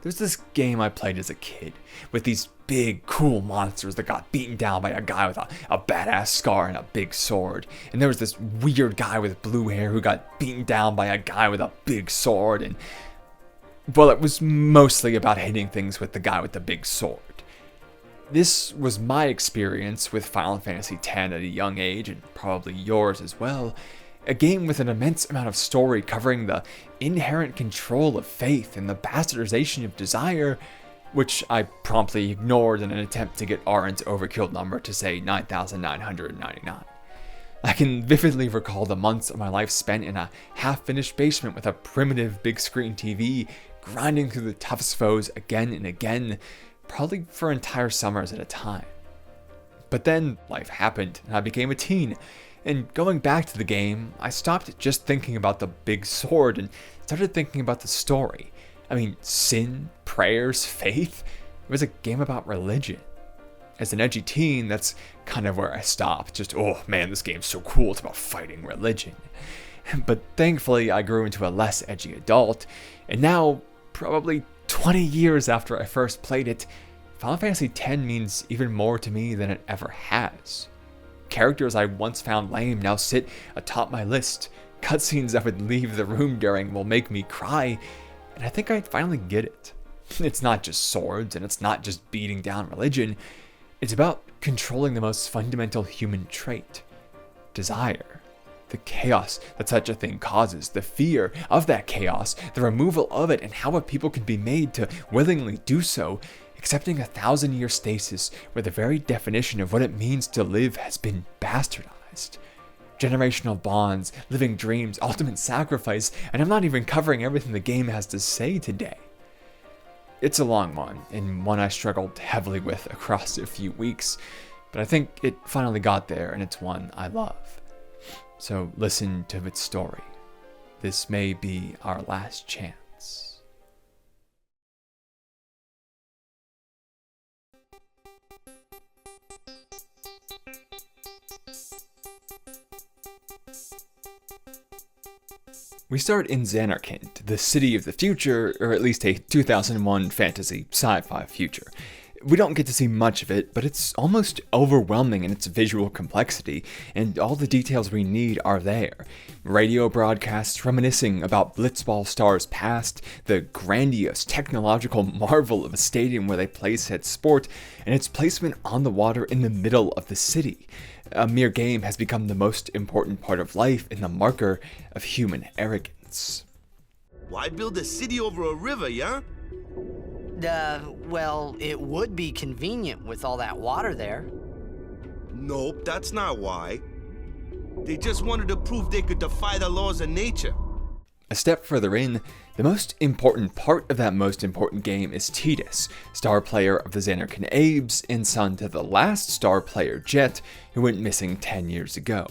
There's this game I played as a kid with these big, cool monsters that got beaten down by a guy with a badass scar and a big sword. And there was this weird guy with blue hair who got beaten down by a guy with a big sword. And, well, it was mostly about hitting things with the guy with the big sword. This was my experience with Final Fantasy X at a young age, and probably yours as well. A game with an immense amount of story covering the inherent control of faith and the bastardization of desire, which I promptly ignored in an attempt to get Auron's overkill number to say 9,999. I can vividly recall the months of my life spent in a half-finished basement with a primitive big-screen TV, grinding through the toughest foes again and again, probably for entire summers at a time. But then life happened, and I became a teen. And going back to the game, I stopped just thinking about the big sword and started thinking about the story. I mean, sin, prayers, faith. It was a game about religion. As an edgy teen, that's kind of where I stopped. Just, oh man, this game's so cool, it's about fighting religion. But thankfully, I grew into a less edgy adult, and now, probably 20 years after I first played it, Final Fantasy X means even more to me than it ever has. Characters I once found lame now sit atop my list. Cutscenes I would leave the room during will make me cry, and I think I finally get it. It's not just swords, and it's not just beating down religion. It's about controlling the most fundamental human trait, desire. The chaos that such a thing causes, the fear of that chaos, the removal of it, and how a people can be made to willingly do so, accepting a 1,000-year stasis where the very definition of what it means to live has been bastardized. Generational bonds, living dreams, ultimate sacrifice, and I'm not even covering everything the game has to say today. It's a long one, and one I struggled heavily with across a few weeks, but I think it finally got there, and it's one I love. So listen to its story. This may be our last chance. We start in Zanarkand, the city of the future, or at least a 2001 fantasy sci-fi future. We don't get to see much of it, but it's almost overwhelming in its visual complexity, and all the details we need are there. Radio broadcasts reminiscing about blitzball stars past, the grandiose technological marvel of a stadium where they play said sport, and its placement on the water in the middle of the city. A mere game has become the most important part of life and the marker of human arrogance. Why build a city over a river, yeah? Well, it would be convenient with all that water there. Nope, that's not why. They just wanted to prove they could defy the laws of nature. A step further in, the most important part of that most important game is Tidus, star player of the Zanarkand Aeons and son to the last star player Jet, who went missing 10 years ago.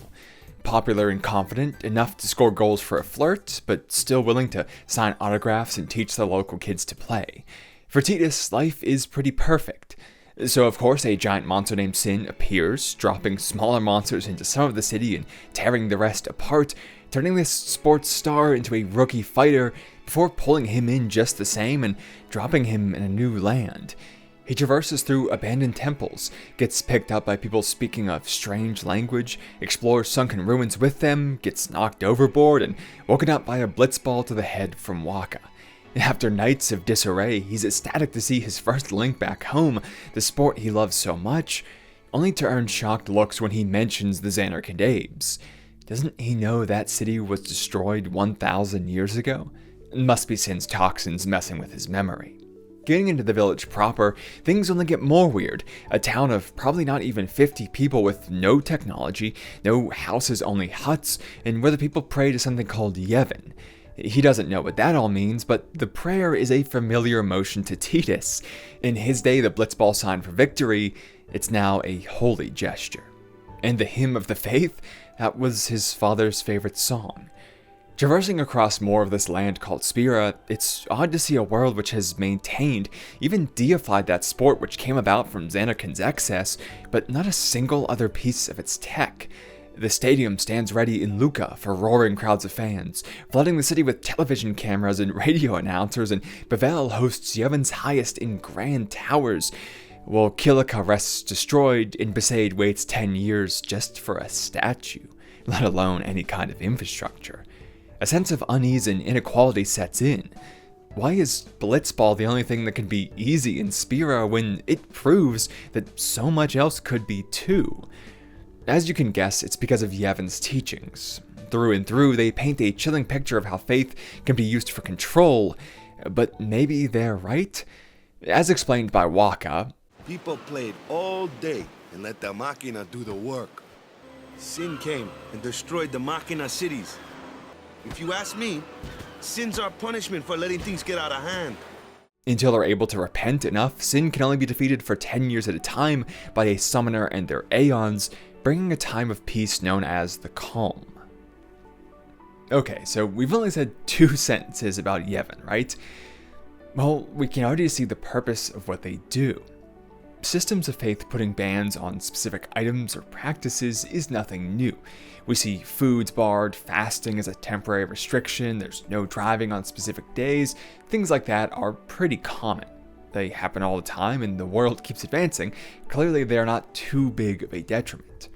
Popular and confident, enough to score goals for a flirt, but still willing to sign autographs and teach the local kids to play. For Tidus, life is pretty perfect. So of course a giant monster named Sin appears, dropping smaller monsters into some of the city and tearing the rest apart, turning this sports star into a rookie fighter before pulling him in just the same and dropping him in a new land. He traverses through abandoned temples, gets picked up by people speaking a strange language, explores sunken ruins with them, gets knocked overboard, and woken up by a blitzball to the head from Wakka. After nights of disarray, he's ecstatic to see his first link back home, the sport he loves so much, only to earn shocked looks when he mentions the Zanarkand Aeons. Doesn't he know that city was destroyed 1,000 years ago? It must be Sin's toxins messing with his memory. Getting into the village proper, things only get more weird. A town of probably not even 50 people with no technology, no houses, only huts, and where the people pray to something called Yevon. He doesn't know what that all means, but the prayer is a familiar motion to Tidus. In his day, the blitzball sign for victory, it's now a holy gesture. And the hymn of the faith, that was his father's favorite song. Traversing across more of this land called Spira, it's odd to see a world which has maintained, even deified that sport which came about from Zanarkand's excess, but not a single other piece of its tech. The stadium stands ready in Lucca for roaring crowds of fans, flooding the city with television cameras and radio announcers, and Bhed hosts Yevon's highest in grand towers, while Kilika rests destroyed and Besaid waits 10 years just for a statue, let alone any kind of infrastructure. A sense of unease and inequality sets in. Why is blitzball the only thing that can be easy in Spira when it proves that so much else could be too? As you can guess, it's because of Yevon's teachings. Through and through, they paint a chilling picture of how faith can be used for control, but maybe they're right? As explained by Wakka, People played all day and let the machina do the work. Sin came and destroyed the machina cities. If you ask me, sins are punishment for letting things get out of hand. Until they're able to repent enough, sin can only be defeated for 10 years at a time by a summoner and their Aeons, bringing a time of peace known as the Calm. Okay, so we've only said 2 sentences about Yevon, right? Well, we can already see the purpose of what they do. Systems of faith putting bans on specific items or practices is nothing new. We see foods barred, fasting as a temporary restriction, there's no driving on specific days, things like that are pretty common. They happen all the time and the world keeps advancing. Clearly they are not too big of a detriment.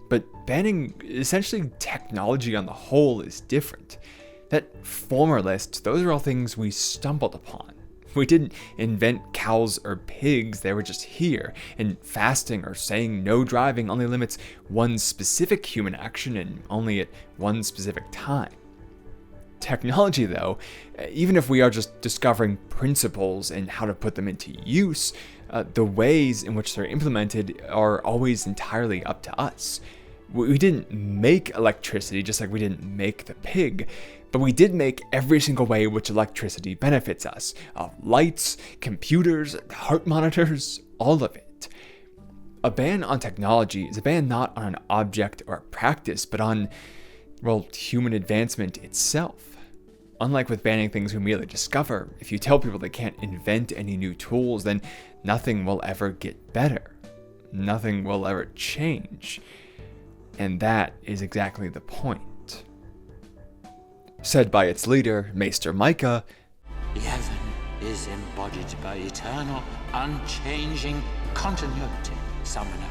But banning essentially technology on the whole is different. That former list, those are all things we stumbled upon. We didn't invent cows or pigs, they were just here, and fasting or saying no driving only limits one specific human action and only at one specific time. Technology, though, even if we are just discovering principles and how to put them into use, the ways in which they're implemented are always entirely up to us. We didn't make electricity just like we didn't make the pig, but we did make every single way which electricity benefits us. Lights, computers, heart monitors, all of it. A ban on technology is a ban not on an object or a practice, but on, well, human advancement itself. Unlike with banning things we merely discover, if you tell people they can't invent any new tools, then nothing will ever get better. Nothing will ever change. And that is exactly the point. Said by its leader, Maester Micah, Yevon is embodied by eternal, unchanging continuity, Summoner.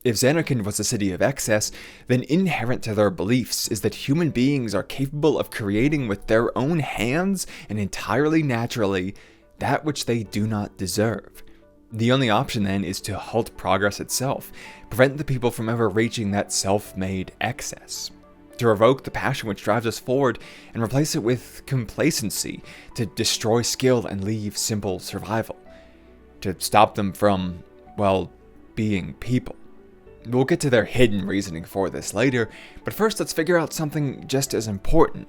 If Zanarkand was a city of excess, then inherent to their beliefs is that human beings are capable of creating with their own hands and entirely naturally that which they do not deserve. The only option then is to halt progress itself, prevent the people from ever reaching that self-made excess, to revoke the passion which drives us forward and replace it with complacency, to destroy skill and leave simple survival, to stop them from, well, being people. We'll get to their hidden reasoning for this later, but first let's figure out something just as important.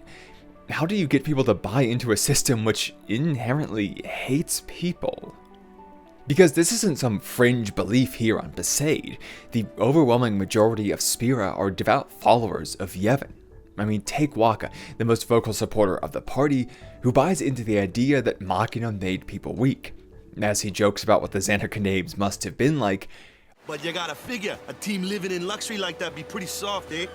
How do you get people to buy into a system which inherently hates people? Because this isn't some fringe belief here on Besaid. The overwhelming majority of Spira are devout followers of Yevon. I mean, take Wakka, the most vocal supporter of the party, who buys into the idea that machina made people weak. As he jokes about what the Zanarkand must have been like, But you gotta figure, a team living in luxury like that be pretty soft, eh?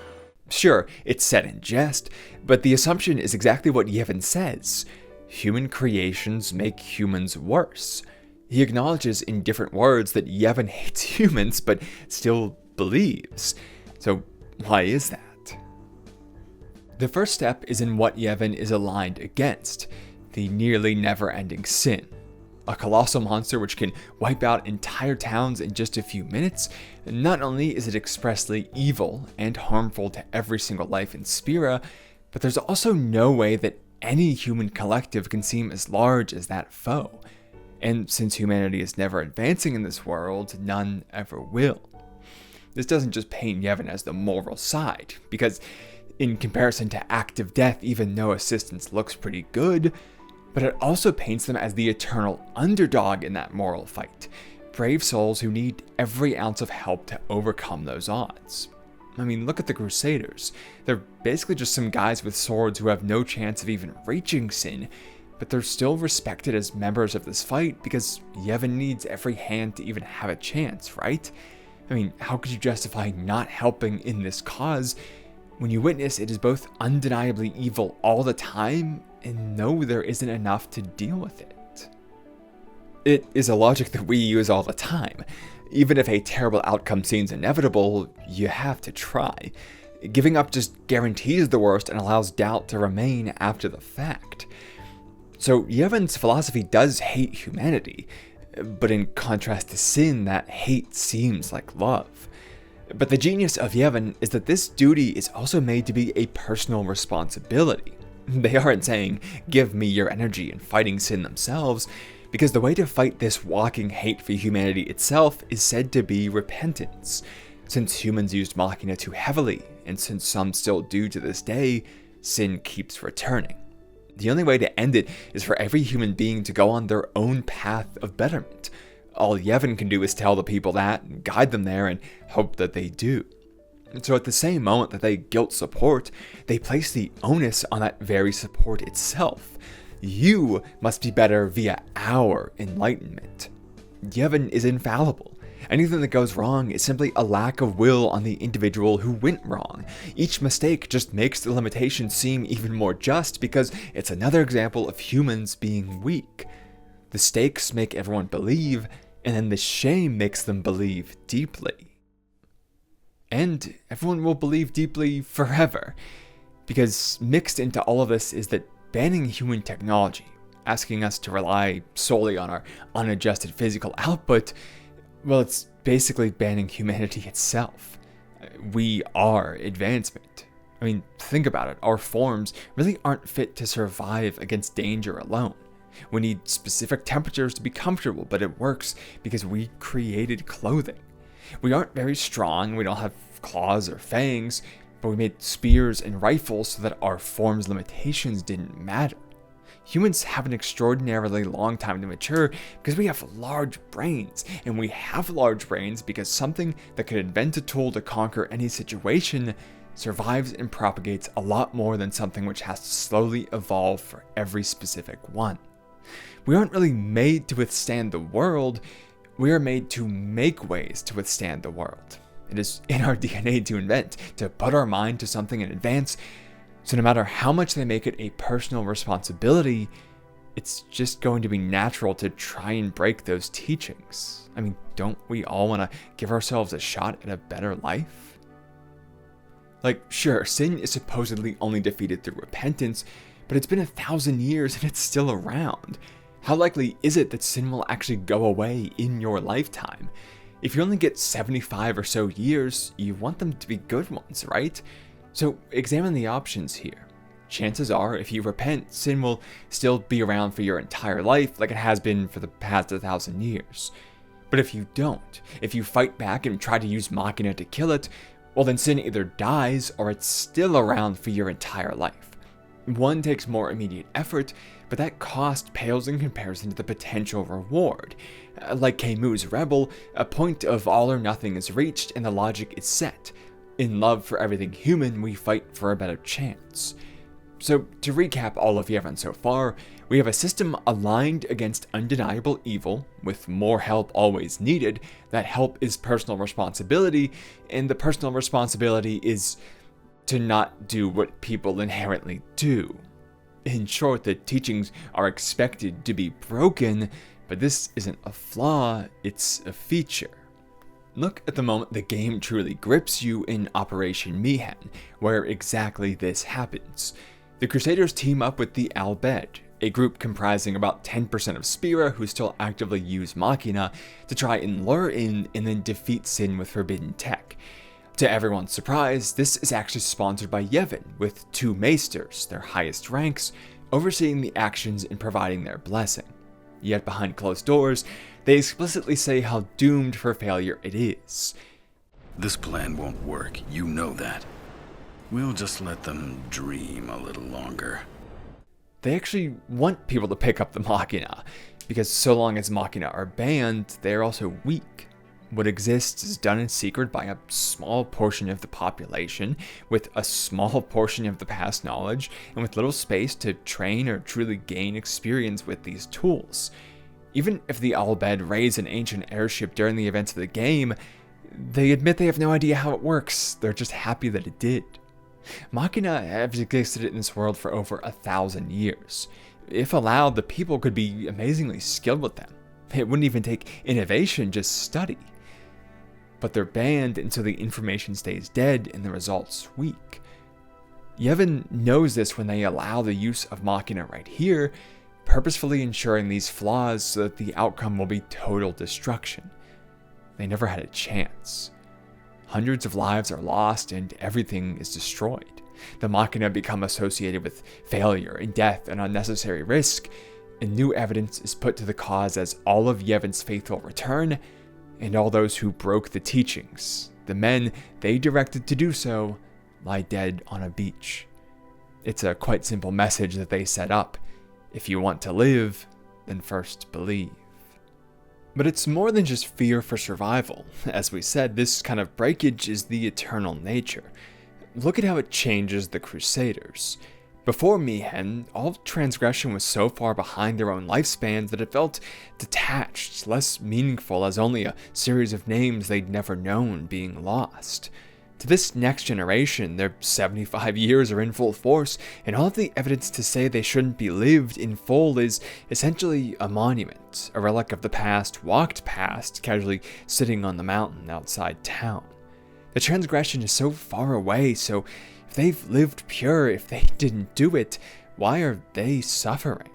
Sure, it's said in jest, but the assumption is exactly what Yevon says. Human creations make humans worse. He acknowledges in different words that Yevon hates humans, but still believes. So why is that? The first step is in what Yevon is aligned against, the nearly never-ending sin. A colossal monster which can wipe out entire towns in just a few minutes. Not only is it expressly evil and harmful to every single life in Spira, but there's also no way that any human collective can seem as large as that foe. And since humanity is never advancing in this world, none ever will. This doesn't just paint Yevon as the moral side, because in comparison to active death, even no assistance looks pretty good, but it also paints them as the eternal underdog in that moral fight. Brave souls who need every ounce of help to overcome those odds. I mean, look at the Crusaders. They're basically just some guys with swords who have no chance of even reaching sin, but they're still respected as members of this fight because Yevon needs every hand to even have a chance, right? I mean, how could you justify not helping in this cause when you witness it is both undeniably evil all the time and know there isn't enough to deal with it? It is a logic that we use all the time. Even if a terrible outcome seems inevitable, you have to try. Giving up just guarantees the worst and allows doubt to remain after the fact. So Yevon's philosophy does hate humanity, but in contrast to sin, that hate seems like love. But the genius of Yevon is that this duty is also made to be a personal responsibility. They aren't saying, give me your energy in fighting sin themselves, because the way to fight this walking hate for humanity itself is said to be repentance. Since humans used machina too heavily, and since some still do to this day, sin keeps returning. The only way to end it is for every human being to go on their own path of betterment. All Yevon can do is tell the people that, and guide them there, and hope that they do. And so at the same moment that they guilt support, they place the onus on that very support itself. You must be better via our enlightenment. Yevon is infallible. Anything that goes wrong is simply a lack of will on the individual who went wrong. Each mistake just makes the limitation seem even more just because it's another example of humans being weak. The stakes make everyone believe, and then the shame makes them believe deeply. And everyone will believe deeply forever, because mixed into all of this is that banning human technology, asking us to rely solely on our unadjusted physical output, well, it's basically banning humanity itself. We are advancement. I mean, think about it. Our forms really aren't fit to survive against danger alone. We need specific temperatures to be comfortable, but it works because we created clothing. We aren't very strong, we don't have claws or fangs, but we made spears and rifles so that our form's limitations didn't matter. Humans have an extraordinarily long time to mature because we have large brains, and we have large brains because something that could invent a tool to conquer any situation survives and propagates a lot more than something which has to slowly evolve for every specific one. We aren't really made to withstand the world, we are made to make ways to withstand the world. It is in our DNA to invent, to put our mind to something in advance. So no matter how much they make it a personal responsibility, it's just going to be natural to try and break those teachings. I mean, don't we all want to give ourselves a shot at a better life? Like, sure, sin is supposedly only defeated through repentance, but it's been 1,000 years and it's still around. How likely is it that sin will actually go away in your lifetime? If you only get 75 or so years, you want them to be good ones, right? So examine the options here. Chances are, if you repent, sin will still be around for your entire life like it has been for the past 1,000 years. But if you don't, if you fight back and try to use machina to kill it, well then sin either dies or it's still around for your entire life. One takes more immediate effort, but that cost pales in comparison to the potential reward. Like Camus' Rebel, a point of all or nothing is reached and the logic is set. In love for everything human, we fight for a better chance. So, to recap all of Yevon so far, we have a system aligned against undeniable evil, with more help always needed. That help is personal responsibility, and the personal responsibility is to not do what people inherently do. In short, the teachings are expected to be broken, but this isn't a flaw, it's a feature. Look at the moment the game truly grips you in Operation Mihan, where exactly this happens. The Crusaders team up with the Bhed, a group comprising about 10% of Spira who still actively use machina, to try and lure in and then defeat sin with forbidden tech. To everyone's surprise, this is actually sponsored by Yevon, with 2 maesters, their highest ranks, overseeing the actions and providing their blessing. Yet behind closed doors, they explicitly say how doomed for failure it is. This plan won't work, you know that. We'll just let them dream a little longer. They actually want people to pick up the machina, because so long as machina are banned, they are also weak. What exists is done in secret by a small portion of the population, with a small portion of the past knowledge, and with little space to train or truly gain experience with these tools. Even if the Bhed raise an ancient airship during the events of the game, They admit they have no idea how it works, they're just happy that it did. Machina have existed in this world for over 1,000 years. If allowed, the people could be amazingly skilled with them. It wouldn't even take innovation, just study. But they're banned until the information stays dead and the results weak. Yevon knows this when they allow the use of Machina right here, purposefully ensuring these flaws so that the outcome will be total destruction. They never had a chance. Hundreds of lives are lost and everything is destroyed. The Machina become associated with failure and death and unnecessary risk, and new evidence is put to the cause as all of Yevon's faithful return, and all those who broke the teachings, the men they directed to do so, lie dead on a beach. It's a quite simple message that they set up. If you want to live, then first believe. But it's more than just fear for survival. As we said, this kind of breakage is the eternal nature. Look at how it changes the Crusaders. Before Mi'ihen, all transgression was so far behind their own lifespans that it felt detached, less meaningful as only a series of names they'd never known being lost. To this next generation, their 75 years are in full force, and all of the evidence to say they shouldn't be lived in full is essentially a monument, a relic of the past walked past, casually sitting on the mountain outside town. The transgression is so far away, so if they've lived pure, if they didn't do it, why are they suffering?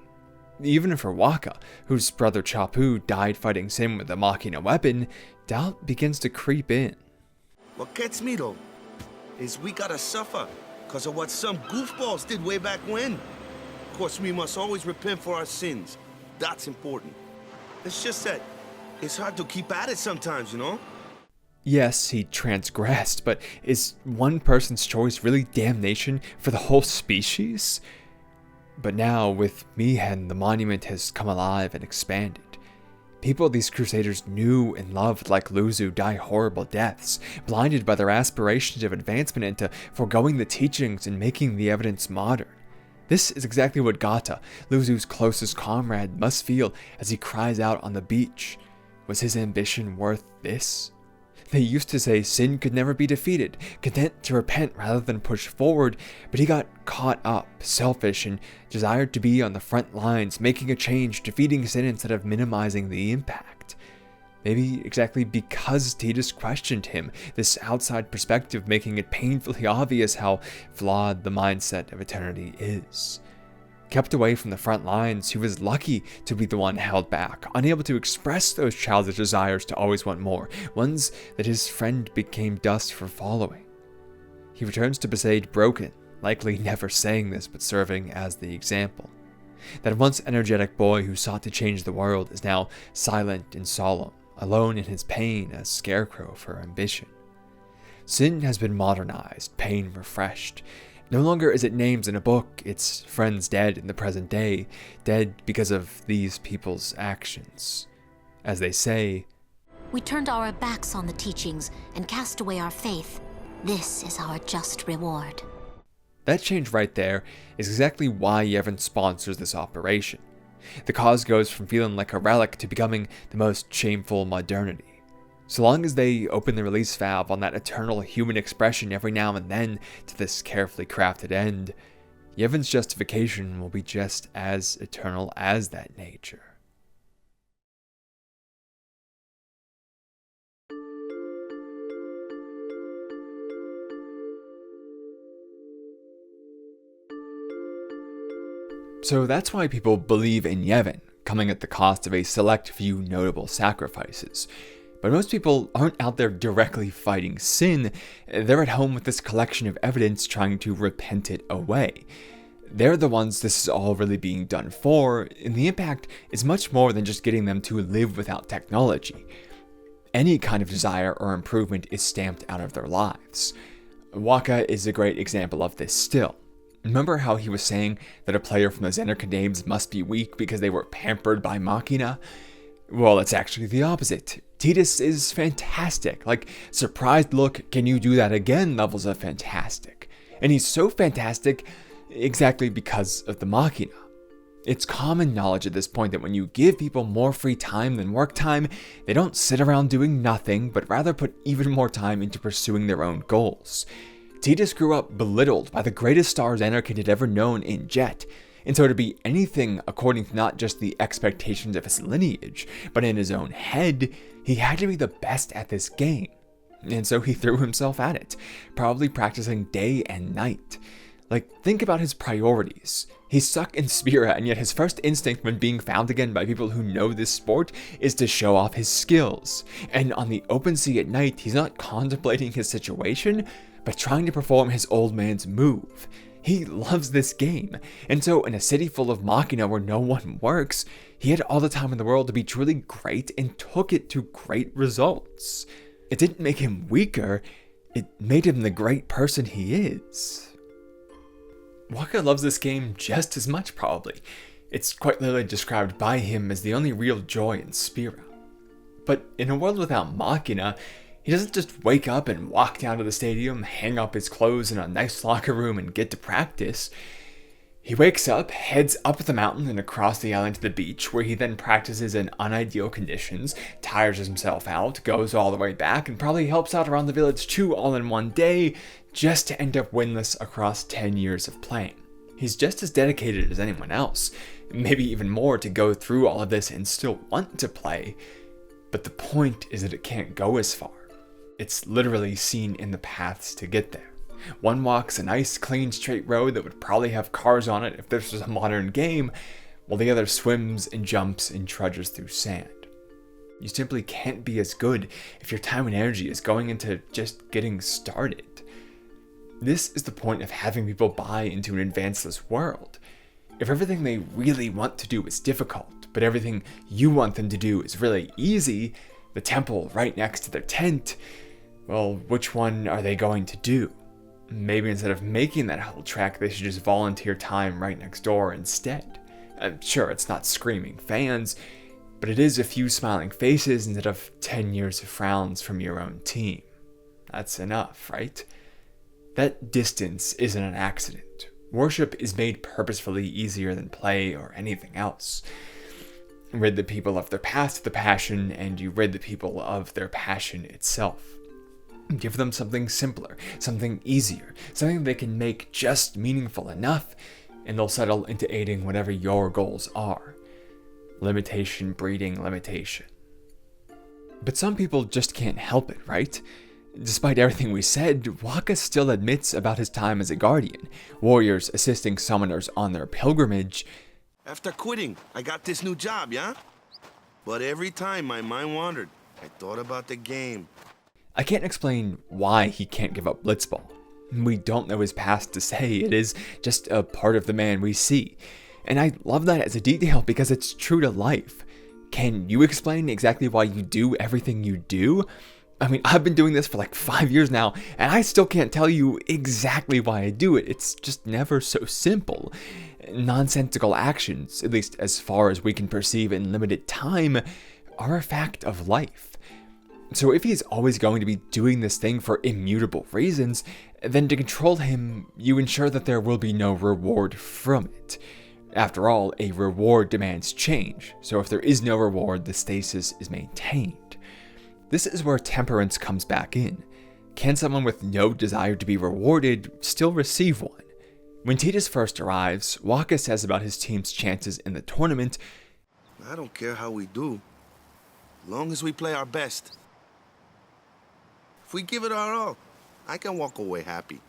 Even for Wakka, whose brother Chapu died fighting Sin with a Machina weapon, doubt begins to creep in. What gets me though, is we gotta suffer because of what some goofballs did way back when. Of course, we must always repent for our sins. That's important. It's just that it's hard to keep at it sometimes, you know? Yes, he transgressed, but is one person's choice really damnation for the whole species? But now, with Mi'ihen, the monument has come alive and expanded. People these Crusaders knew and loved like Luzu die horrible deaths, blinded by their aspirations of advancement into foregoing the teachings and making the evidence modern. This is exactly what Gata, Luzu's closest comrade, must feel as he cries out on the beach. Was his ambition worth this? They used to say sin could never be defeated, content to repent rather than push forward, but he got caught up, selfish, and desired to be on the front lines, making a change, defeating sin instead of minimizing the impact. Maybe exactly because Tidus questioned him, this outside perspective making it painfully obvious how flawed the mindset of eternity is. Kept away from the front lines, he was lucky to be the one held back, unable to express those childish desires to always want more, ones that his friend became dust for following. He returns to Besaid broken, likely never saying this but serving as the example. That once energetic boy who sought to change the world is now silent and solemn, alone in his pain, a scarecrow for ambition. Sin has been modernized, pain refreshed. No longer is it names in a book, it's friends dead in the present day, dead because of these people's actions. As they say, we turned our backs on the teachings and cast away our faith. This is our just reward. That change right there is exactly why Yevon sponsors this operation. The cause goes from feeling like a relic to becoming the most shameful modernity. So long as they open the release valve on that eternal human expression every now and then to this carefully crafted end, Yevon's justification will be just as eternal as that nature. So that's why people believe in Yevon, coming at the cost of a select few notable sacrifices. But most people aren't out there directly fighting sin, they're at home with this collection of evidence trying to repent it away. They're the ones this is all really being done for, and the impact is much more than just getting them to live without technology. Any kind of desire or improvement is stamped out of their lives. Wakka is a great example of this still. Remember how he was saying that a player from the Zanarkand games must be weak because they were pampered by Machina? Well, it's actually the opposite. Tidus is fantastic. Like, surprised look, can you do that again levels of fantastic. And he's so fantastic exactly because of the Machina. It's common knowledge at this point that when you give people more free time than work time, they don't sit around doing nothing, but rather put even more time into pursuing their own goals. Tidus grew up belittled by the greatest star Zanarkand had ever known in Jet, and so to be anything according to not just the expectations of his lineage, but in his own head, he had to be the best at this game. And so he threw himself at it, probably practicing day and night. Like, think about his priorities. He's stuck in Spira, and yet his first instinct when being found again by people who know this sport is to show off his skills. And on the open sea at night, he's not contemplating his situation, but trying to perform his old man's move. He loves this game, and so in a city full of machina where no one works, he had all the time in the world to be truly great and took it to great results. It didn't make him weaker, it made him the great person he is. Wakka loves this game just as much, probably. It's quite literally described by him as the only real joy in Spira. But in a world without machina, he doesn't just wake up and walk down to the stadium, hang up his clothes in a nice locker room, and get to practice. He wakes up, heads up the mountain and across the island to the beach, where he then practices in unideal conditions, tires himself out, goes all the way back, and probably helps out around the village too all in one day, just to end up winless across 10 years of playing. He's just as dedicated as anyone else, maybe even more to go through all of this and still want to play, but the point is that it can't go as far. It's literally seen in the paths to get there. One walks a nice, clean, straight road that would probably have cars on it if this was a modern game, while the other swims and jumps and trudges through sand. You simply can't be as good if your time and energy is going into just getting started. This is the point of having people buy into an advanceless world. If everything they really want to do is difficult, but everything you want them to do is really easy, the temple right next to their tent, well, which one are they going to do? Maybe instead of making that whole trek, they should just volunteer time right next door instead. Sure, it's not screaming fans, but it is a few smiling faces instead of 10 years of frowns from your own team. That's enough, right? That distance isn't an accident. Worship is made purposefully easier than play or anything else. Rid the people of their past of the passion, and you rid the people of their passion itself. Give them something simpler, something easier, something they can make just meaningful enough, and they'll settle into aiding whatever your goals are. Limitation breeding limitation. But some people just can't help it, right? Despite everything we said, Wakka still admits about his time as a guardian, warriors assisting summoners on their pilgrimage. After quitting, I got this new job, yeah? But every time my mind wandered, I thought about the game. I can't explain why he can't give up blitzball. We don't know his past to say, it is just a part of the man we see. And I love that as a detail because it's true to life. Can you explain exactly why you do everything you do? I mean, I've been doing this for like 5 years now, and I still can't tell you exactly why I do it. It's just never so simple. Nonsensical actions, at least as far as we can perceive in limited time, are a fact of life. So if he's always going to be doing this thing for immutable reasons, then to control him, you ensure that there will be no reward from it. After all, a reward demands change, so if there is no reward, the stasis is maintained. This is where temperance comes back in. Can someone with no desire to be rewarded still receive one? When Tidus first arrives, Wakka says about his team's chances in the tournament, I don't care how we do, as long as we play our best. If we give it our all, I can walk away happy.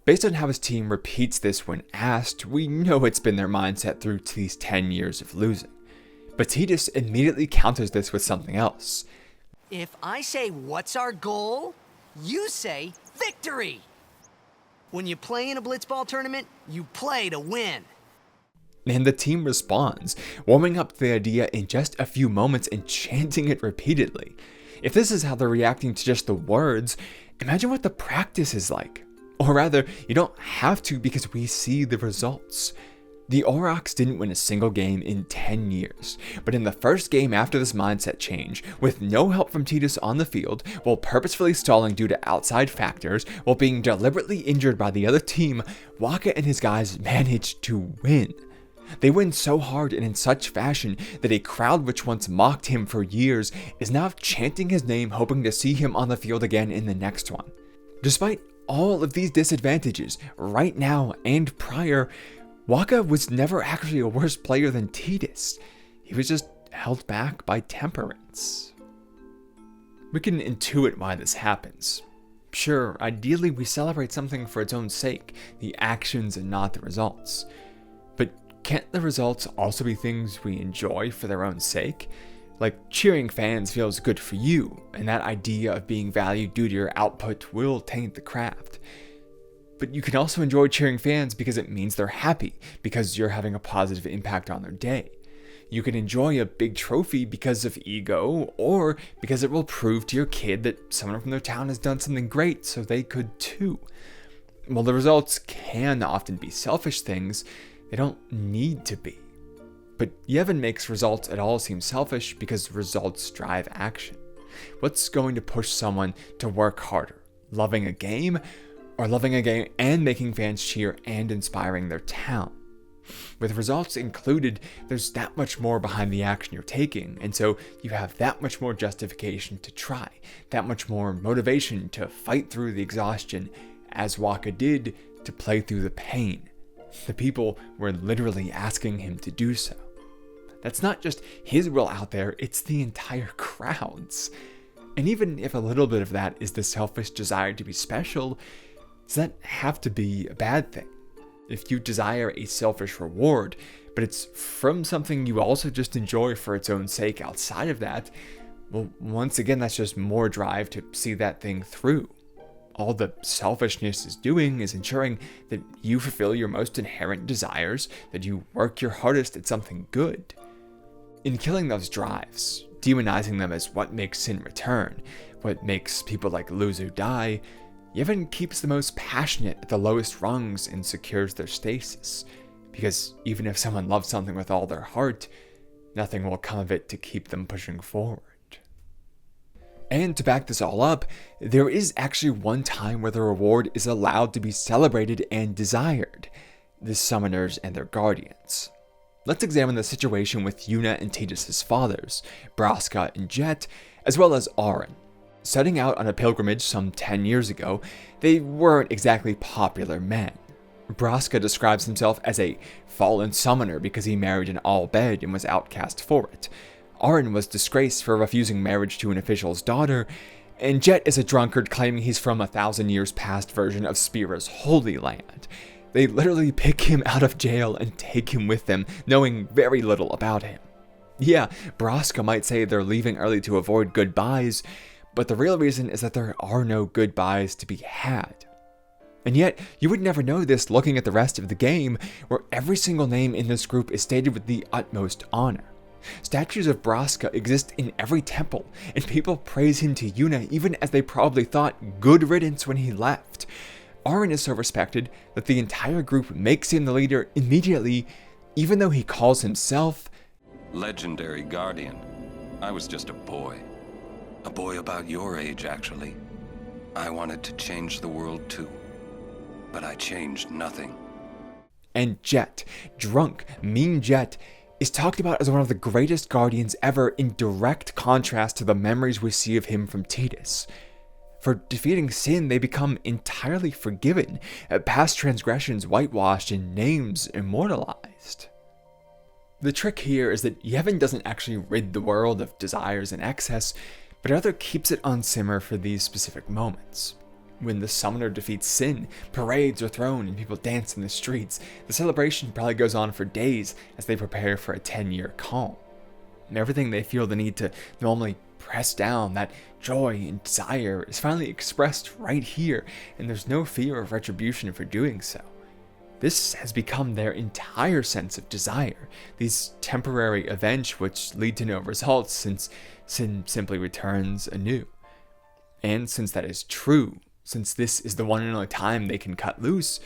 Based on how his team repeats this when asked, we know it's been their mindset through these 10 years of losing. But Tidus immediately counters this with something else. If I say, what's our goal? You say, victory! When you play in a blitzball tournament, you play to win. And the team responds, warming up to the idea in just a few moments and chanting it repeatedly. If this is how they're reacting to just the words, imagine what the practice is like. Or rather, you don't have to because we see the results. The Aurochs didn't win a single game in 10 years, but in the first game after this mindset change, with no help from Tidus on the field, while purposefully stalling due to outside factors, while being deliberately injured by the other team, Wakka and his guys managed to win. They win so hard and in such fashion that a crowd which once mocked him for years is now chanting his name, hoping to see him on the field again in the next one. Despite all of these disadvantages, right now and prior, Wakka was never actually a worse player than Tidus. He was just held back by temperance. We can intuit why this happens. Sure, ideally we celebrate something for its own sake, the actions and not the results. But can't the results also be things we enjoy for their own sake? Like, cheering fans feels good for you, and that idea of being valued due to your output will taint the craft. But you can also enjoy cheering fans because it means they're happy, because you're having a positive impact on their day. You can enjoy a big trophy because of ego, or because it will prove to your kid that someone from their town has done something great, so they could too. While the results can often be selfish things, they don't need to be. But Yevon makes results at all seem selfish because results drive action. What's going to push someone to work harder? Loving a game, or loving a game and making fans cheer and inspiring their town? With results included, there's that much more behind the action you're taking, and so you have that much more justification to try, that much more motivation to fight through the exhaustion, as Wakka did to play through the pain. The people were literally asking him to do so. That's not just his will out there, it's the entire crowd's. And even if a little bit of that is the selfish desire to be special, does that have to be a bad thing? If you desire a selfish reward, but it's from something you also just enjoy for its own sake outside of that, well, once again, that's just more drive to see that thing through. All the selfishness is doing is ensuring that you fulfill your most inherent desires, that you work your hardest at something good. In killing those drives, demonizing them as what makes sin return, what makes people like Luzu die, Yevon keeps the most passionate at the lowest rungs and secures their stasis. Because even if someone loves something with all their heart, nothing will come of it to keep them pushing forward. And to back this all up, there is actually one time where the reward is allowed to be celebrated and desired: the summoners and their guardians. Let's examine the situation with Yuna and Tidus' fathers, Braska and Jet, as well as Auron. Setting out on a pilgrimage some 10 years ago, they weren't exactly popular men. Braska describes himself as a fallen summoner because he married an all-bed and was outcast for it. Auron was disgraced for refusing marriage to an official's daughter, and Jet is a drunkard claiming he's from a 1,000 years past version of Spira's Holy Land. They literally pick him out of jail and take him with them, knowing very little about him. Yeah, Braska might say they're leaving early to avoid goodbyes, but the real reason is that there are no goodbyes to be had. And yet, you would never know this looking at the rest of the game, where every single name in this group is stated with the utmost honor. Statues of Braska exist in every temple, and people praise him to Yuna even as they probably thought good riddance when he left. Auron is so respected that the entire group makes him the leader immediately, even though he calls himself Legendary Guardian. I was just a boy. A boy about your age, actually. I wanted to change the world too, but I changed nothing. And Jet, drunk, mean Jet, is talked about as one of the greatest guardians ever, in direct contrast to the memories we see of him from Tidus. For defeating sin, they become entirely forgiven, past transgressions whitewashed and names immortalized. The trick here is that Yevon doesn't actually rid the world of desires and excess, but rather keeps it on simmer for these specific moments. When the summoner defeats sin, parades are thrown and people dance in the streets. The celebration probably goes on for days as they prepare for a 10-year calm. And everything they feel the need to normally press down, that joy and desire, is finally expressed right here, and there's no fear of retribution for doing so. This has become their entire sense of desire, these temporary events which lead to no results since sin simply returns anew. And since that is true, since this is the one and only time they can cut loose,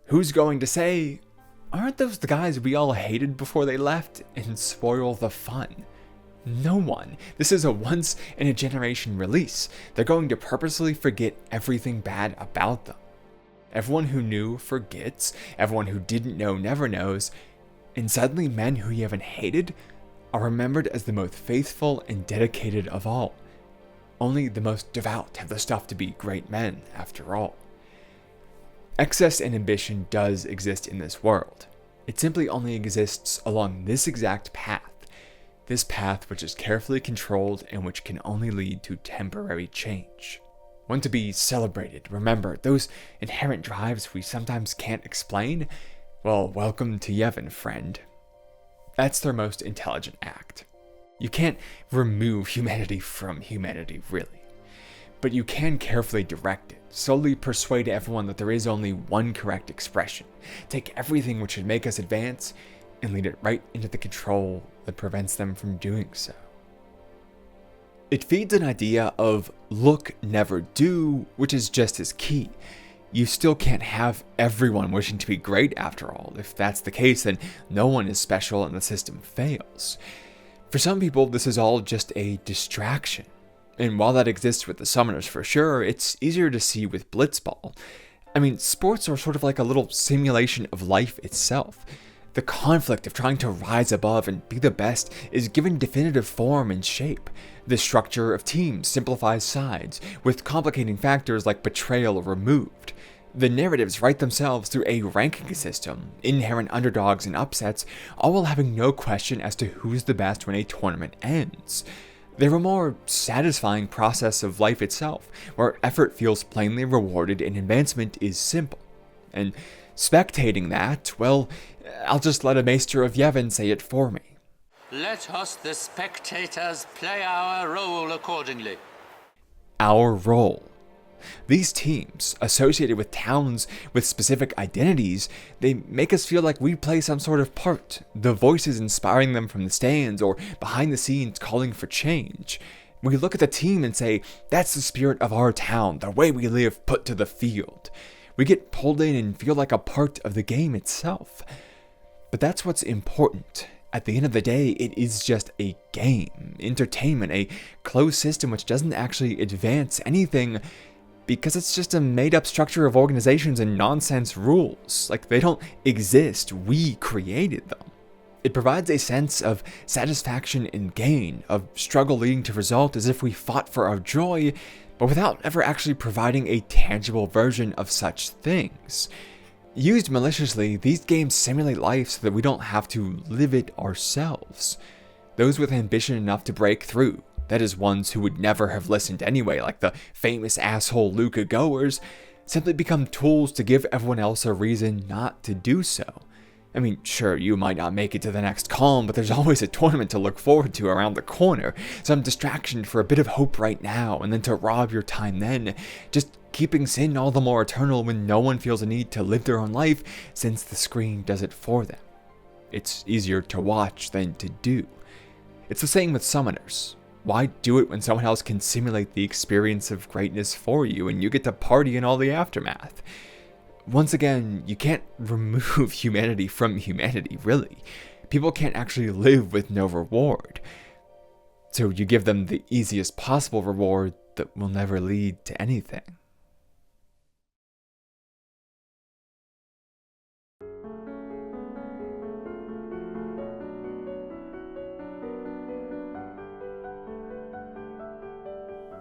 who's going to say, aren't those the guys we all hated before they left, and spoil the fun? No one. This is a once-in-a-generation release. They're going to purposely forget everything bad about them. Everyone who knew forgets, everyone who didn't know never knows, And suddenly men who Yevon hated are remembered as the most faithful and dedicated of all. Only the most devout have the stuff to be great men, after all. Excess and ambition does exist in this world. It simply only exists along this exact path. This path which is carefully controlled and which can only lead to temporary change. One to be celebrated. Remember, those inherent drives we sometimes can't explain? Well, welcome to Yevon, friend. That's their most intelligent act. You can't remove humanity from humanity, really. But you can carefully direct it, slowly persuade everyone that there is only one correct expression, take everything which should make us advance, and lead it right into the control that prevents them from doing so. It feeds an idea of look, never do, which is just as key. You still can't have everyone wishing to be great after all. If that's the case, then no one is special and the system fails. For some people, this is all just a distraction. And while that exists with the summoners for sure, it's easier to see with blitzball. I mean, sports are sort of like a little simulation of life itself. The conflict of trying to rise above and be the best is given definitive form and shape. The structure of teams simplifies sides, with complicating factors like betrayal removed. The narratives write themselves through a ranking system, inherent underdogs and upsets, all while having no question as to who's the best when a tournament ends. They're a more satisfying process of life itself, where effort feels plainly rewarded and advancement is simple. And spectating that, well, I'll just let a maester of Yevon say it for me. Let us, the spectators, play our role accordingly. Our role. These teams, associated with towns with specific identities, they make us feel like we play some sort of part, the voices inspiring them from the stands or behind the scenes calling for change. We look at the team and say, that's the spirit of our town, the way we live put to the field. We get pulled in and feel like a part of the game itself. But that's what's important. At the end of the day, it is just a game, entertainment, a closed system which doesn't actually advance anything because it's just a made-up structure of organizations and nonsense rules. Like, they don't exist, we created them. It provides a sense of satisfaction and gain, of struggle leading to result as if we fought for our joy, but without ever actually providing a tangible version of such things. Used maliciously, these games simulate life so that we don't have to live it ourselves. Those with ambition enough to break through, that is ones who would never have listened anyway, like the famous asshole Luca goers, simply become tools to give everyone else a reason not to do so. I mean, sure, you might not make it to the next calm, but there's always a tournament to look forward to around the corner, some distraction for a bit of hope right now, and then to rob your time then, just keeping sin all the more eternal when no one feels a need to live their own life since the screen does it for them. It's easier to watch than to do. It's the same with summoners. Why do it when someone else can simulate the experience of greatness for you and you get to party in all the aftermath? Once again, you can't remove humanity from humanity, really. People can't actually live with no reward. So you give them the easiest possible reward that will never lead to anything.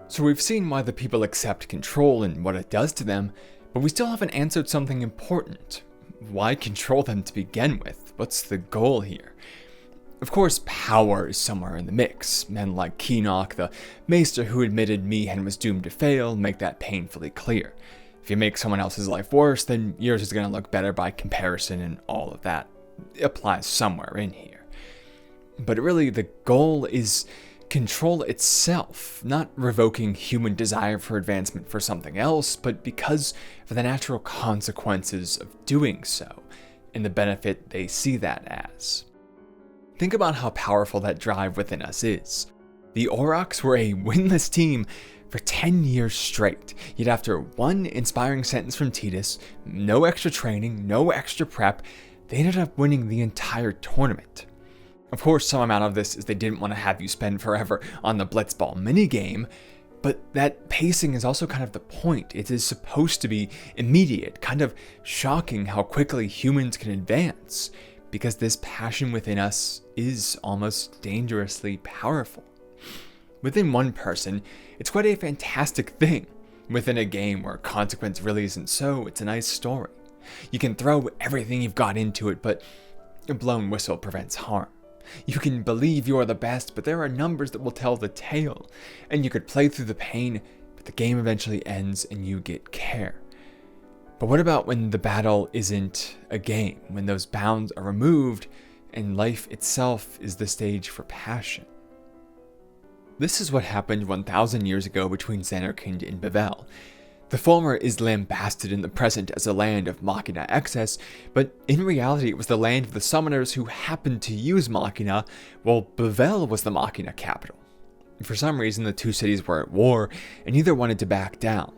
So we've seen why the people accept control and what it does to them, but we still haven't answered something important. Why control them to begin with? What's the goal here? Of course, power is somewhere in the mix. Men like Keenock, the maester who admitted Meehan was doomed to fail, make that painfully clear. If you make someone else's life worse, then yours is going to look better by comparison, and all of that applies somewhere in here. But really, the goal is control itself, not revoking human desire for advancement for something else, but because of the natural consequences of doing so, and the benefit they see that as. Think about how powerful that drive within us is. The Aurochs were a winless team for 10 years straight, yet after one inspiring sentence from Tidus, no extra training, no extra prep, they ended up winning the entire tournament. Of course, some amount of this is they didn't want to have you spend forever on the blitzball minigame, but that pacing is also kind of the point. It is supposed to be immediate, kind of shocking how quickly humans can advance, because this passion within us is almost dangerously powerful. Within one person, it's quite a fantastic thing. Within a game where consequence really isn't so, it's a nice story. You can throw everything you've got into it, but a blown whistle prevents harm. You can believe you're the best, but there are numbers that will tell the tale. And you could play through the pain, but the game eventually ends and you get care. But what about when the battle isn't a game, when those bounds are removed and life itself is the stage for passion? This is what happened 1,000 years ago between Zanarkand and Bhed. The former is lambasted in the present as a land of machina excess, but in reality it was the land of the summoners who happened to use machina, while Bhed was the machina capital. For some reason the two cities were at war, and neither wanted to back down.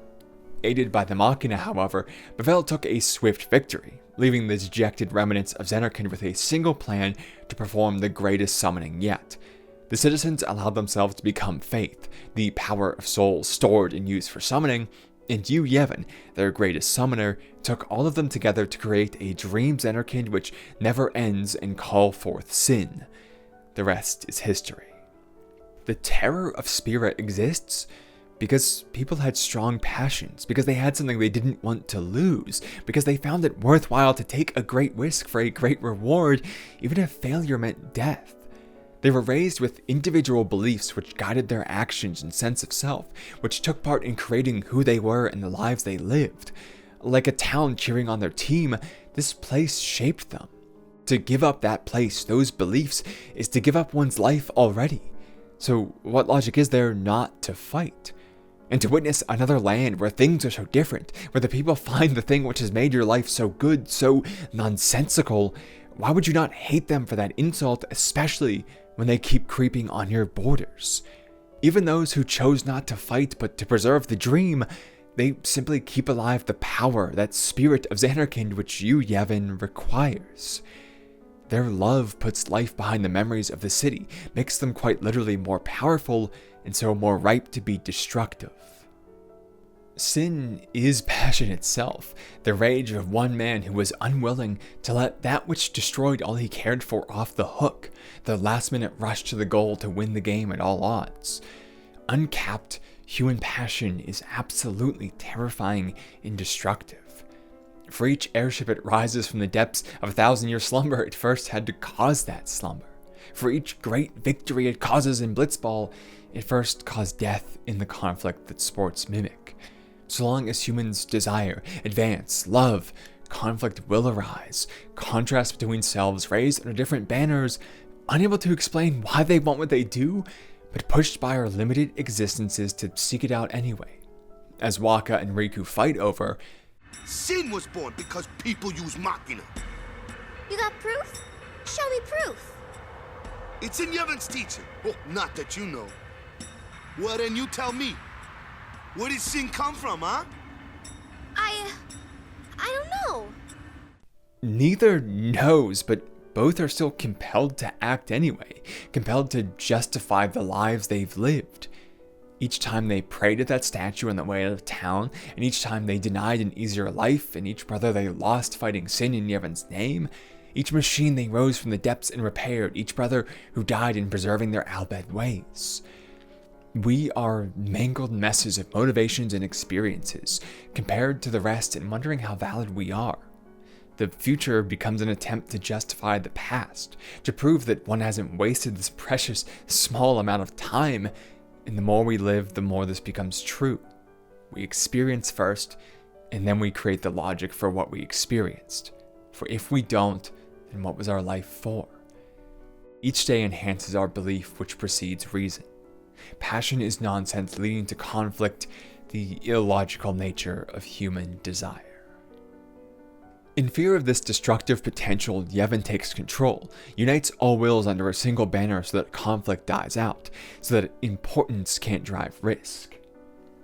Aided by the machina, however, Bhed took a swift victory, leaving the dejected remnants of Zanarkand with a single plan to perform the greatest summoning yet. The citizens allowed themselves to become faith, the power of souls stored and used for summoning, and you, Yevon, their greatest summoner, took all of them together to create a dream Zanarkand which never ends and call forth sin. The rest is history. The terror of Spira exists because people had strong passions, because they had something they didn't want to lose, because they found it worthwhile to take a great risk for a great reward, even if failure meant death. They were raised with individual beliefs which guided their actions and sense of self, which took part in creating who they were and the lives they lived. Like a town cheering on their team, this place shaped them. To give up that place, those beliefs, is to give up one's life already. So what logic is there not to fight? And to witness another land where things are so different, where the people find the thing which has made your life so good, so nonsensical, why would you not hate them for that insult, especially when they keep creeping on your borders? Even those who chose not to fight but to preserve the dream, they simply keep alive the power, that spirit of Zanarkand which you, Yevon, requires. Their love puts life behind the memories of the city, makes them quite literally more powerful, and so more ripe to be destructive. Sin is passion itself, the rage of one man who was unwilling to let that which destroyed all he cared for off the hook, the last-minute rush to the goal to win the game at all odds. Uncapped human passion is absolutely terrifying and destructive. For each airship it rises from the depths of 1,000-year slumber, it first had to cause that slumber. For each great victory it causes in blitzball, it first caused death in the conflict that sports mimic. So long as humans desire, advance, love, conflict will arise, contrasts between selves raised under different banners, unable to explain why they want what they do, but pushed by our limited existences to seek it out anyway. As Wakka and Riku fight over, Sin was born because people use machina. You got proof? Show me proof. It's in Yevon's teaching. Well, not that you know. Well, then you tell me. Where did sin come from, huh? I don't know. neither knows, but both are still compelled to act anyway, compelled to justify the lives they've lived. Each time they prayed at that statue on the way out of town, and each time they denied an easier life, and each brother they lost fighting sin in Yevon's name, each machine they rose from the depths and repaired, each brother who died in preserving their Albed ways. We are mangled messes of motivations and experiences, compared to the rest and wondering how valid we are. The future becomes an attempt to justify the past, to prove that one hasn't wasted this precious, small amount of time, and the more we live, the more this becomes true. We experience first, and then we create the logic for what we experienced. For if we don't, then what was our life for? Each day enhances our belief, which precedes reason. Passion is nonsense leading to conflict, the illogical nature of human desire. In fear of this destructive potential, Yevon takes control, unites all wills under a single banner so that conflict dies out, so that importance can't drive risk.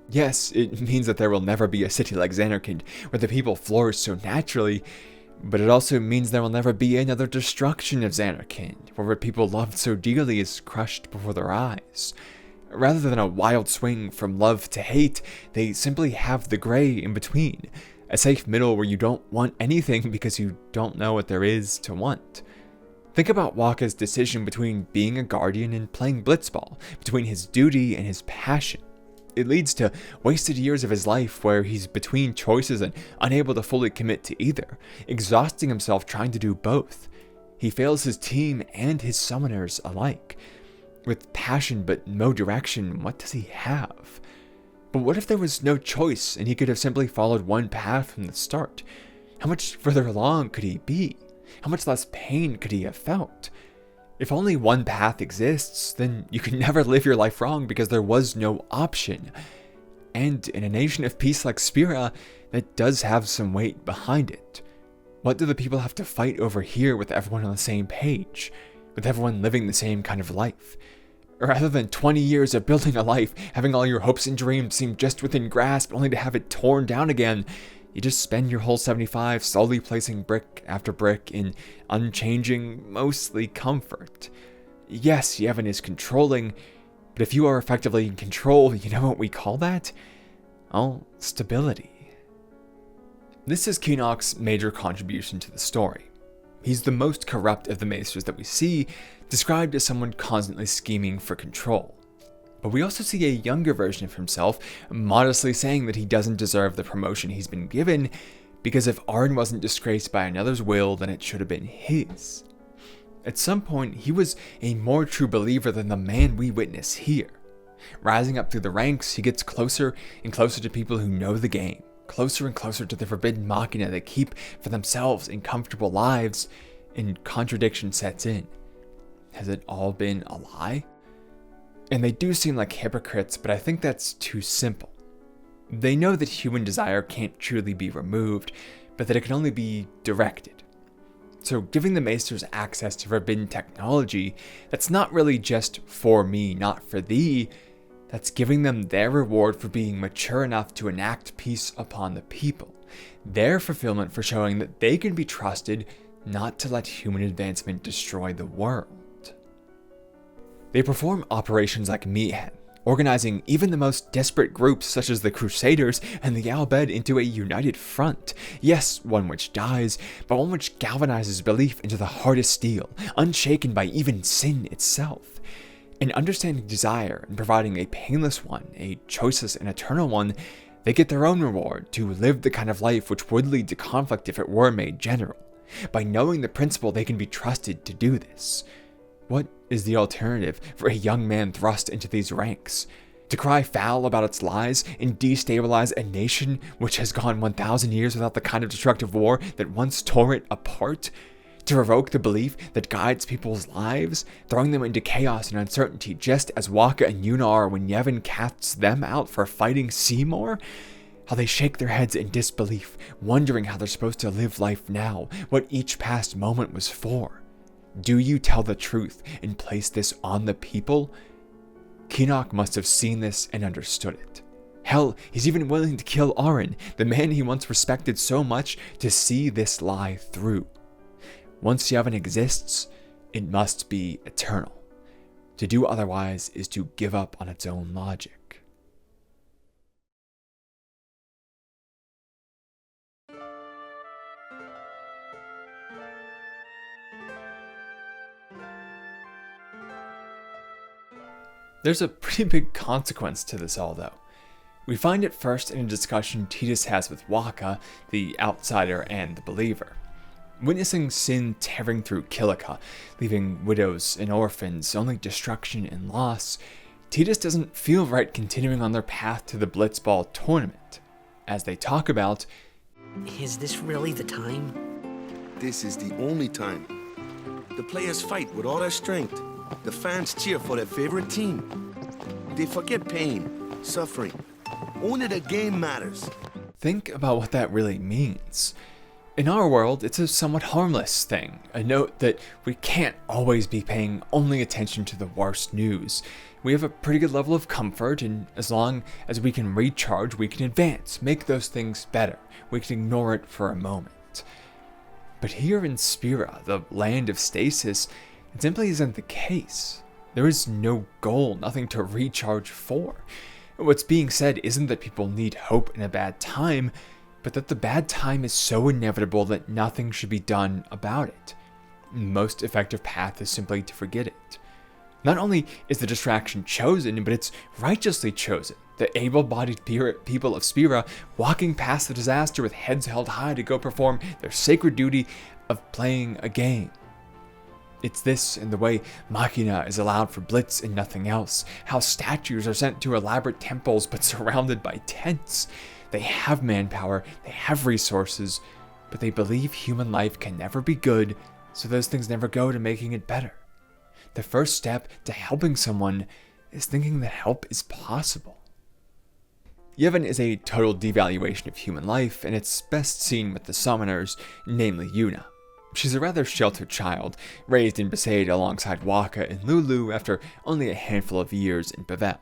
Yes, it means that there will never be a city like Zanarkand where the people flourish so naturally, but it also means there will never be another destruction of Zanarkand, where what people loved so dearly is crushed before their eyes. Rather than a wild swing from love to hate, they simply have the gray in between. A safe middle where you don't want anything because you don't know what there is to want. Think about Wakka's decision between being a guardian and playing blitzball, between his duty and his passion. It leads to wasted years of his life where he's between choices and unable to fully commit to either, exhausting himself trying to do both. He fails his team and his summoners alike. With passion but no direction, what does he have? But what if there was no choice and he could have simply followed one path from the start? How much further along could he be? How much less pain could he have felt? If only one path exists, then you can never live your life wrong because there was no option. And in a nation of peace like Spira, that does have some weight behind it. What do the people have to fight over here with everyone on the same page? With everyone living the same kind of life? Rather than 20 years of building a life, having all your hopes and dreams seem just within grasp only to have it torn down again, you just spend your whole 75 slowly placing brick after brick in unchanging, mostly comfort. Yes, Yevon is controlling, but if you are effectively in control, you know what we call that? Oh, stability. This is Keenock's major contribution to the story. He's the most corrupt of the maesters that we see, described as someone constantly scheming for control. But we also see a younger version of himself modestly saying that he doesn't deserve the promotion he's been given because if Auron wasn't disgraced by another's will, then it should have been his. At some point, he was a more true believer than the man we witness here. Rising up through the ranks, he gets closer and closer to people who know the game, closer and closer to the forbidden machina they keep for themselves in comfortable lives, and contradiction sets in. Has it all been a lie? And they do seem like hypocrites, but I think that's too simple. They know that human desire can't truly be removed, but that it can only be directed. So giving the maesters access to forbidden technology, that's not really just for me, not for thee. That's giving them their reward for being mature enough to enact peace upon the people. Their fulfillment for showing that they can be trusted not to let human advancement destroy the world. They perform operations like Mayhem, organizing even the most desperate groups such as the Crusaders and the Bhed into a united front. Yes, one which dies, but one which galvanizes belief into the hardest steel, unshaken by even sin itself. In understanding desire and providing a painless one, a choiceless and eternal one, they get their own reward to live the kind of life which would lead to conflict if it were made general. By knowing the principle, they can be trusted to do this. What is the alternative for a young man thrust into these ranks? To cry foul about its lies and destabilize a nation which has gone 1,000 years without the kind of destructive war that once tore it apart? To revoke the belief that guides people's lives, throwing them into chaos and uncertainty just as Wakka and Yuna are when Yevon casts them out for fighting Seymour? How they shake their heads in disbelief, wondering how they're supposed to live life now, what each past moment was for. Do you tell the truth and place this on the people? Keenock must have seen this and understood it. Hell, he's even willing to kill Auron, the man he once respected so much, to see this lie through. Once Yevon exists, it must be eternal. To do otherwise is to give up on its own logic. There's a pretty big consequence to this all, though. We find it first in a discussion Tidus has with Wakka, the outsider and the believer. Witnessing sin tearing through Kilika, leaving widows and orphans, only destruction and loss, Tidus doesn't feel right continuing on their path to the blitzball tournament. As they talk about, Is this really the time? This is the only time. The players fight with all their strength. The fans cheer for their favorite team. They forget pain, suffering. Only the game matters. think about what that really means. In our world, it's a somewhat harmless thing, a note that we can't always be paying only attention to the worst news. We have a pretty good level of comfort, and as long as we can recharge, we can advance, make those things better. We can ignore it for a moment. But here in Spira, the land of stasis, it simply isn't the case. There is no goal, nothing to recharge for. What's being said isn't that people need hope in a bad time, but that the bad time is so inevitable that nothing should be done about it. most effective path is simply to forget it. Not only is the distraction chosen, but it's righteously chosen. The able-bodied people of Spira walking past the disaster with heads held high to go perform their sacred duty of playing a game. It's this and the way machina is allowed for blitz and nothing else. How statues are sent to elaborate temples but surrounded by tents. They have manpower, they have resources, but they believe human life can never be good, so those things never go to making it better. The first step to helping someone is thinking that help is possible. Yevon is a total devaluation of human life, and it's best seen with the summoners, namely Yuna. She's a rather sheltered child, raised in Bhed alongside Wakka and Lulu after only a handful of years in Bhed.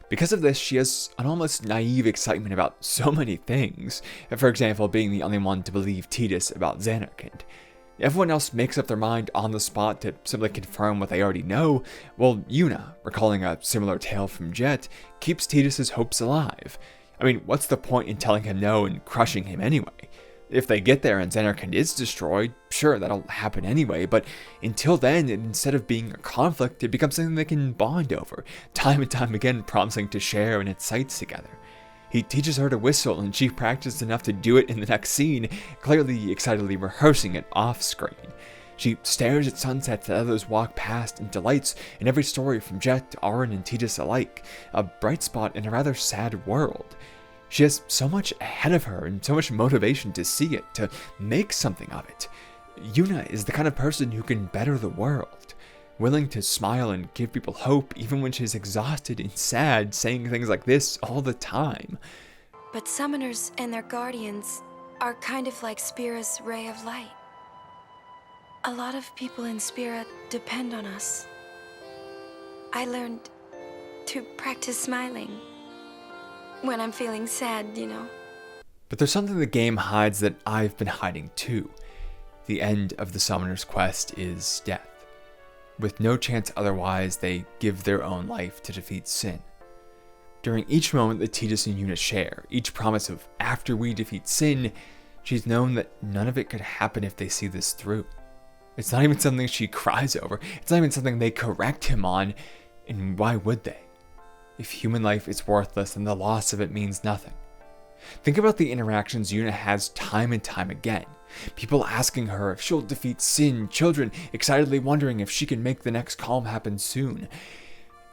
Because of this, she has an almost naive excitement about so many things, for example being the only one to believe Tidus about Zanarkand. Everyone else makes up their mind on the spot to simply confirm what they already know, while Yuna, recalling a similar tale from Jet, keeps Tidus' hopes alive. I mean, what's the point in telling him no and crushing him anyway? If they get there and Zanarkand is destroyed, sure, that'll happen anyway, but until then, instead of being a conflict, it becomes something they can bond over, time and time again promising to share in its sights together. He teaches her to whistle, and she practices enough to do it in the next scene, clearly excitedly rehearsing it off-screen. She stares at sunsets that others walk past and delights in every story from Jet to Auron and Tidus alike, a bright spot in a rather sad world. She has so much ahead of her and so much motivation to see it, to make something of it. Yuna is the kind of person who can better the world, willing to smile and give people hope even when she's exhausted and sad, saying things like this all the time. But summoners and their guardians are kind of like Spira's ray of light. A lot of people in Spira depend on us. I learned to practice smiling when I'm feeling sad, you know. But there's something the game hides that I've been hiding too. The end of the summoner's quest is death. With no chance otherwise, they give their own life to defeat sin. During each moment that Tidus and Yuna share, each promise of after we defeat sin, she's known that none of it could happen if they see this through. It's not even something she cries over. It's not even something they correct him on, and why would they? If human life is worthless, then the loss of it means nothing. Think about the interactions Yuna has time and time again. People asking her if she'll defeat sin, children excitedly wondering if she can make the next calm happen soon.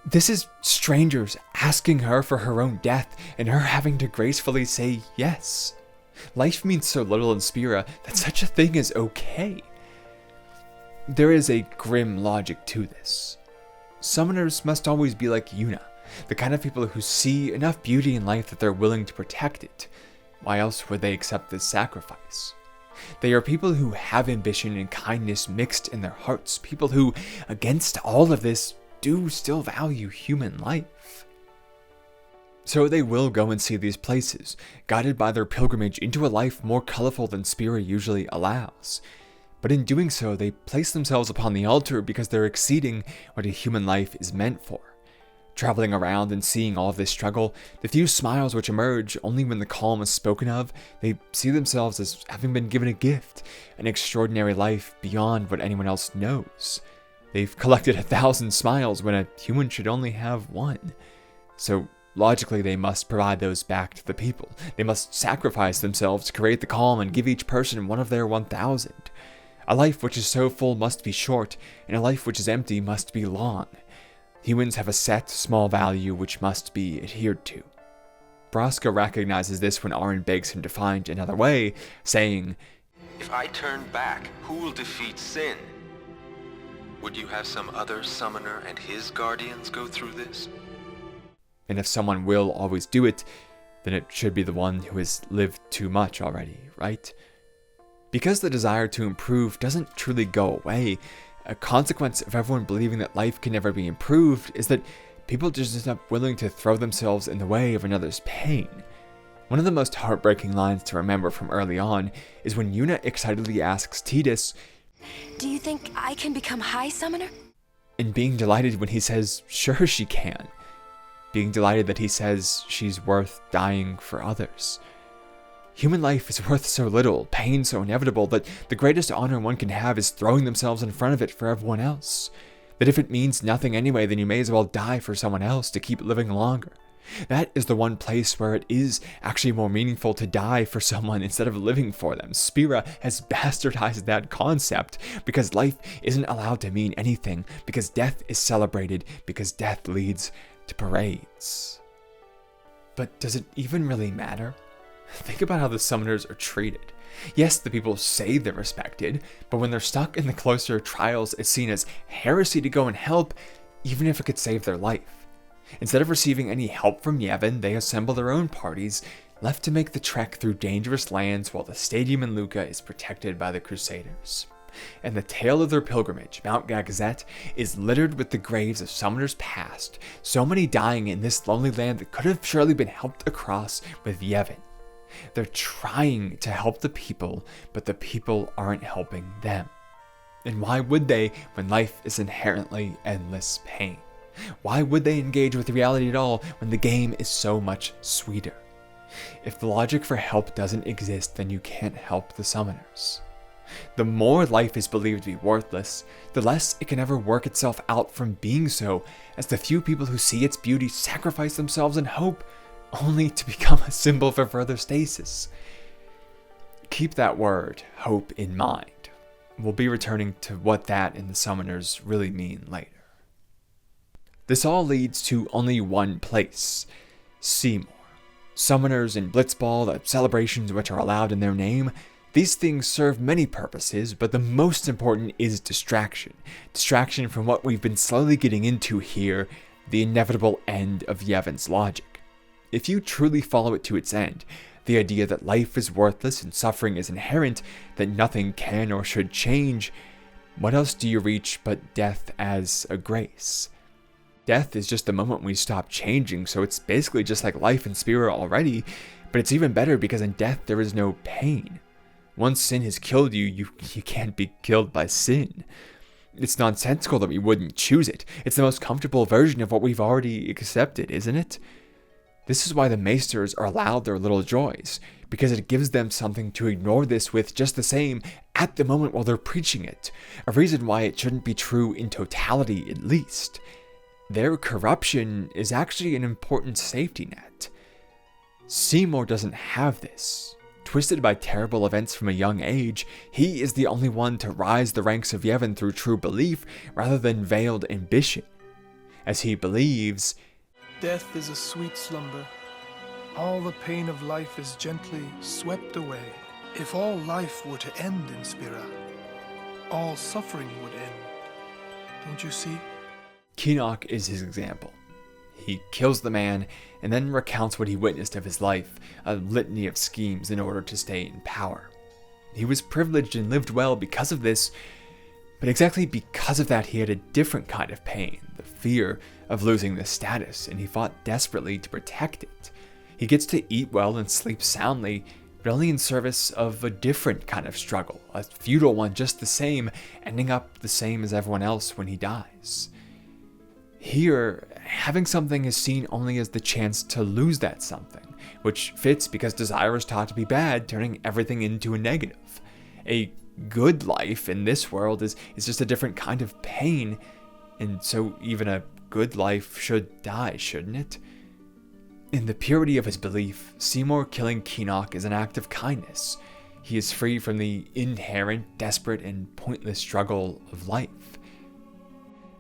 This is strangers asking her for her own death, and her having to gracefully say yes. Life means so little in Spira that such a thing is okay. There is a grim logic to this. Summoners must always be like Yuna, the kind of people who see enough beauty in life that they're willing to protect it. Why else would they accept this sacrifice? They are people who have ambition and kindness mixed in their hearts, people who, against all of this, do still value human life. So they will go and see these places, guided by their pilgrimage into a life more colorful than Spira usually allows. But in doing so, they place themselves upon the altar because they're exceeding what a human life is meant for. Traveling around and seeing all of this struggle, the few smiles which emerge only when the calm is spoken of, they see themselves as having been given a gift, an extraordinary life beyond what anyone else knows. They've collected 1,000 smiles when a human should only have one. So logically, they must provide those back to the people. They must sacrifice themselves to create the calm and give each person one of their 1,000. A life which is so full must be short, and a life which is empty must be long. Humans have a set, small value which must be adhered to. Braska recognizes this when Auron begs him to find another way, saying, "If I turn back, who will defeat sin? Would you have some other summoner and his guardians go through this?" And if someone will always do it, then it should be the one who has lived too much already, right? Because the desire to improve doesn't truly go away, a consequence of everyone believing that life can never be improved is that people just end up willing to throw themselves in the way of another's pain. One of the most heartbreaking lines to remember from early on is when Yuna excitedly asks Tidus, Do you think I can become High Summoner? And being delighted when he says, sure she can. Being delighted that he says she's worth dying for others. Human life is worth so little, pain so inevitable, that the greatest honor one can have is throwing themselves in front of it for everyone else. That if it means nothing anyway, then you may as well die for someone else to keep living longer. That is the one place where it is actually more meaningful to die for someone instead of living for them. Spira has bastardized that concept because life isn't allowed to mean anything, because death is celebrated, because death leads to parades. But does it even really matter? Think about how the summoners are treated. Yes, the people say they're respected, but when they're stuck in the closer trials, it's seen as heresy to go and help, even if it could save their life. Instead of receiving any help from Yevon, they assemble their own parties, left to make the trek through dangerous lands while the stadium in Luca is protected by the Crusaders. And the tale of their pilgrimage, Mount Gagazet, is littered with the graves of summoners past, so many dying in this lonely land that could have surely been helped across with Yevon. They're trying to help the people, but the people aren't helping them. And why would they when life is inherently endless pain? Why would they engage with reality at all when the game is so much sweeter? If the logic for help doesn't exist, then you can't help the summoners. The more life is believed to be worthless, the less it can ever work itself out from being so, as the few people who see its beauty sacrifice themselves in hope, only to become a symbol for further stasis. Keep that word, hope, in mind. We'll be returning to what that and the summoners really mean later. This all leads to only one place, Seymour. Summoners and blitzball, the celebrations which are allowed in their name, these things serve many purposes, but the most important is distraction. Distraction from what we've been slowly getting into here, the inevitable end of Yevon's logic. If you truly follow it to its end, the idea that life is worthless and suffering is inherent, that nothing can or should change, what else do you reach but death as a grace? Death is just the moment we stop changing, so it's basically just like life in Spira already, but it's even better because in death there is no pain. Once sin has killed you, you can't be killed by sin. It's nonsensical that we wouldn't choose it. It's the most comfortable version of what we've already accepted, isn't it? This is why the maesters are allowed their little joys, because it gives them something to ignore this with just the same at the moment while they're preaching it, a reason why it shouldn't be true in totality at least. Their corruption is actually an important safety net. Seymour doesn't have this. Twisted by terrible events from a young age, he is the only one to rise the ranks of Yevon through true belief rather than veiled ambition. As he believes, death is a sweet slumber. All the pain of life is gently swept away. If all life were to end in Spira, all suffering would end. Don't you see? Keenock is his example. He kills the man and then recounts what he witnessed of his life, a litany of schemes in order to stay in power. He was privileged and lived well because of this, but exactly because of that he had a different kind of pain, the fear of losing the status, and he fought desperately to protect it. He gets to eat well and sleep soundly, but only in service of a different kind of struggle, a futile one just the same, ending up the same as everyone else when he dies. Here, having something is seen only as the chance to lose that something, which fits because desire is taught to be bad, turning everything into a negative. A good life in this world is just a different kind of pain, and so even a good life should die, shouldn't it? In the purity of his belief, Seymour killing Keenock is an act of kindness. He is free from the inherent, desperate, and pointless struggle of life.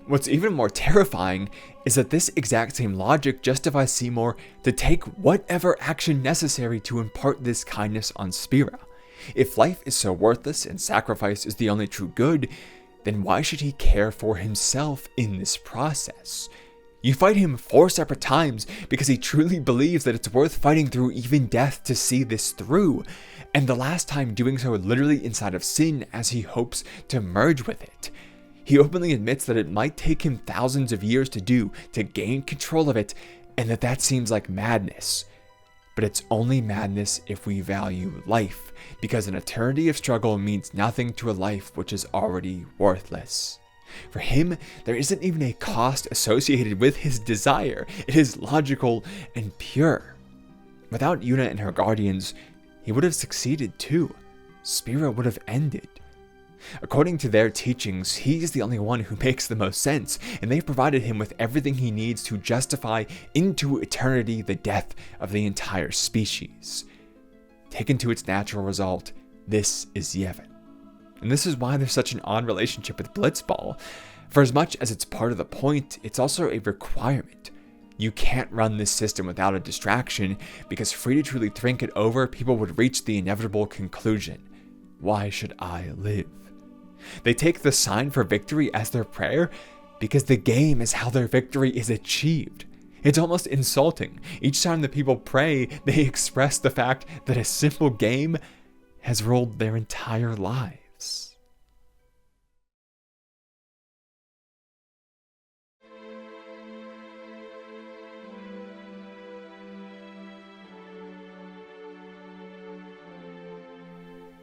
What's even more terrifying is that this exact same logic justifies Seymour to take whatever action necessary to impart this kindness on Spira. If life is so worthless and sacrifice is the only true good, then why should he care for himself in this process? You fight him 4 separate times because he truly believes that it's worth fighting through even death to see this through, and the last time doing so literally inside of sin as he hopes to merge with it. He openly admits that it might take him thousands of years to do to gain control of it, and that seems like madness. But it's only madness if we value life, because an eternity of struggle means nothing to a life which is already worthless. For him, there isn't even a cost associated with his desire. It is logical and pure. Without Yuna and her guardians, he would have succeeded too. Spira would have ended. According to their teachings, he's the only one who makes the most sense, and they've provided him with everything he needs to justify into eternity the death of the entire species. Taken to its natural result, this is Yevon. And this is why there's such an odd relationship with blitzball. For as much as it's part of the point, it's also a requirement. You can't run this system without a distraction, because free to truly think it over, people would reach the inevitable conclusion: why should I live? They take the sign for victory as their prayer, because the game is how their victory is achieved. It's almost insulting. Each time the people pray, they express the fact that a simple game has ruled their entire lives.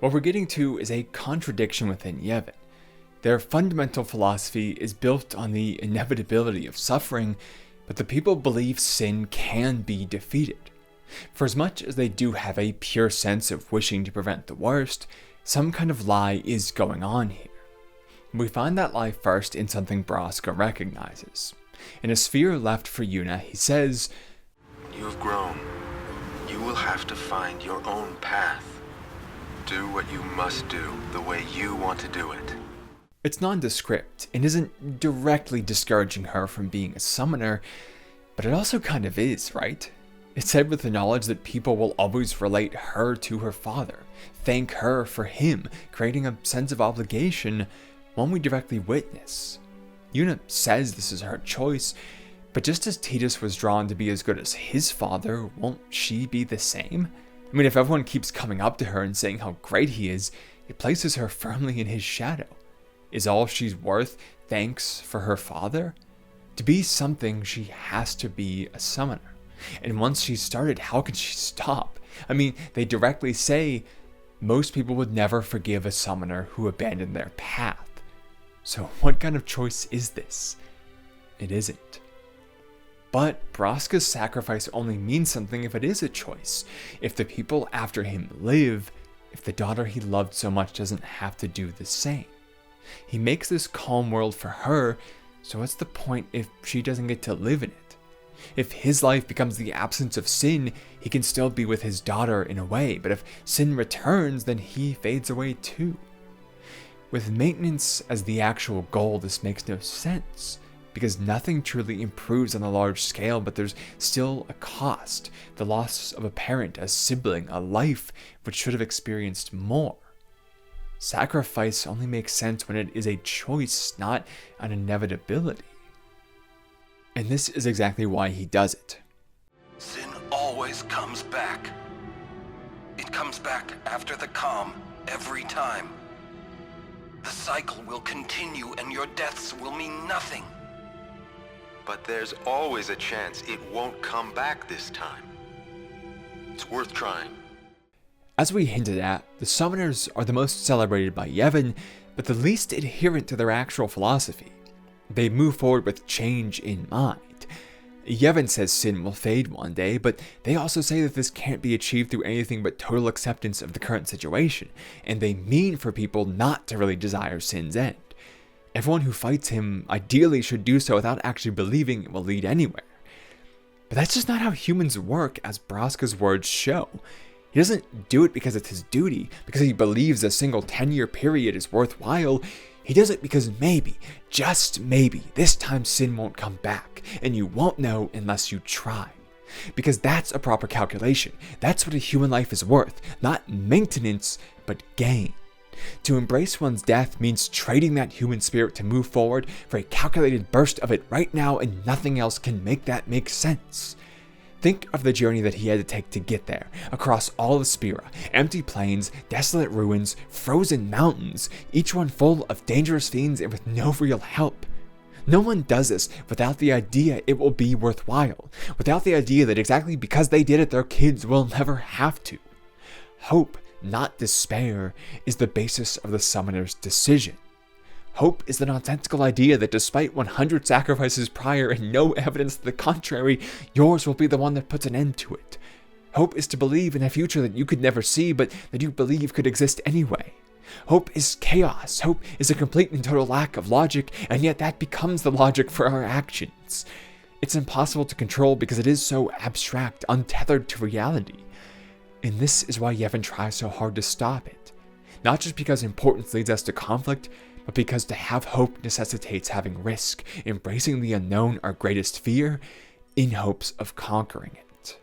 What we're getting to is a contradiction within Yevon. Their fundamental philosophy is built on the inevitability of suffering, but the people believe sin can be defeated. For as much as they do have a pure sense of wishing to prevent the worst, some kind of lie is going on here. We find that lie first in something Braska recognizes. In a sphere left for Yuna, he says, "You have grown. You will have to find your own path. Do what you must do the way you want to do it." It's nondescript and isn't directly discouraging her from being a summoner, but it also kind of is, right? It's said with the knowledge that people will always relate her to her father, thank her for him, creating a sense of obligation, one we directly witness. Yuna says this is her choice, but just as Tidus was drawn to be as good as his father, won't she be the same? I mean, if everyone keeps coming up to her and saying how great he is, it places her firmly in his shadow. Is all she's worth thanks for her father? To be something, she has to be a summoner. And once she's started, how can she stop? I mean, they directly say most people would never forgive a summoner who abandoned their path. So what kind of choice is this? It isn't. But Braska's sacrifice only means something if it is a choice. If the people after him live, if the daughter he loved so much doesn't have to do the same. He makes this calm world for her, so what's the point if she doesn't get to live in it? If his life becomes the absence of sin, he can still be with his daughter in a way, but if sin returns, then he fades away too. With maintenance as the actual goal, this makes no sense, because nothing truly improves on a large scale, but there's still a cost, the loss of a parent, a sibling, a life which should have experienced more. Sacrifice only makes sense when it is a choice, not an inevitability. And this is exactly why he does it. Sin always comes back. It comes back after the calm, every time. The cycle will continue and your deaths will mean nothing. But there's always a chance it won't come back this time. It's worth trying. As we hinted at, the summoners are the most celebrated by Yevon, but the least adherent to their actual philosophy. They move forward with change in mind. Yevon says sin will fade one day, but they also say that this can't be achieved through anything but total acceptance of the current situation, and they mean for people not to really desire sin's end. Everyone who fights him ideally should do so without actually believing it will lead anywhere. But that's just not how humans work, as Braska's words show. He doesn't do it because it's his duty, because he believes a single 10-year period is worthwhile. He does it because maybe, just maybe, this time sin won't come back, and you won't know unless you try. Because that's a proper calculation. That's what a human life is worth, not maintenance, but gain. To embrace one's death means trading that human spirit to move forward for a calculated burst of it right now, and nothing else can make that make sense. Think of the journey that he had to take to get there, across all of Spira, empty plains, desolate ruins, frozen mountains, each one full of dangerous fiends and with no real help. No one does this without the idea it will be worthwhile, without the idea that exactly because they did it, their kids will never have to. Hope, not despair, is the basis of the summoner's decision. Hope is the nonsensical idea that despite 100 sacrifices prior and no evidence to the contrary, yours will be the one that puts an end to it. Hope is to believe in a future that you could never see, but that you believe could exist anyway. Hope is chaos. Hope is a complete and total lack of logic, and yet that becomes the logic for our actions. It's impossible to control because it is so abstract, untethered to reality. And this is why Yevon tries so hard to stop it. Not just because importance leads us to conflict, but because to have hope necessitates having risk, embracing the unknown, our greatest fear, in hopes of conquering it.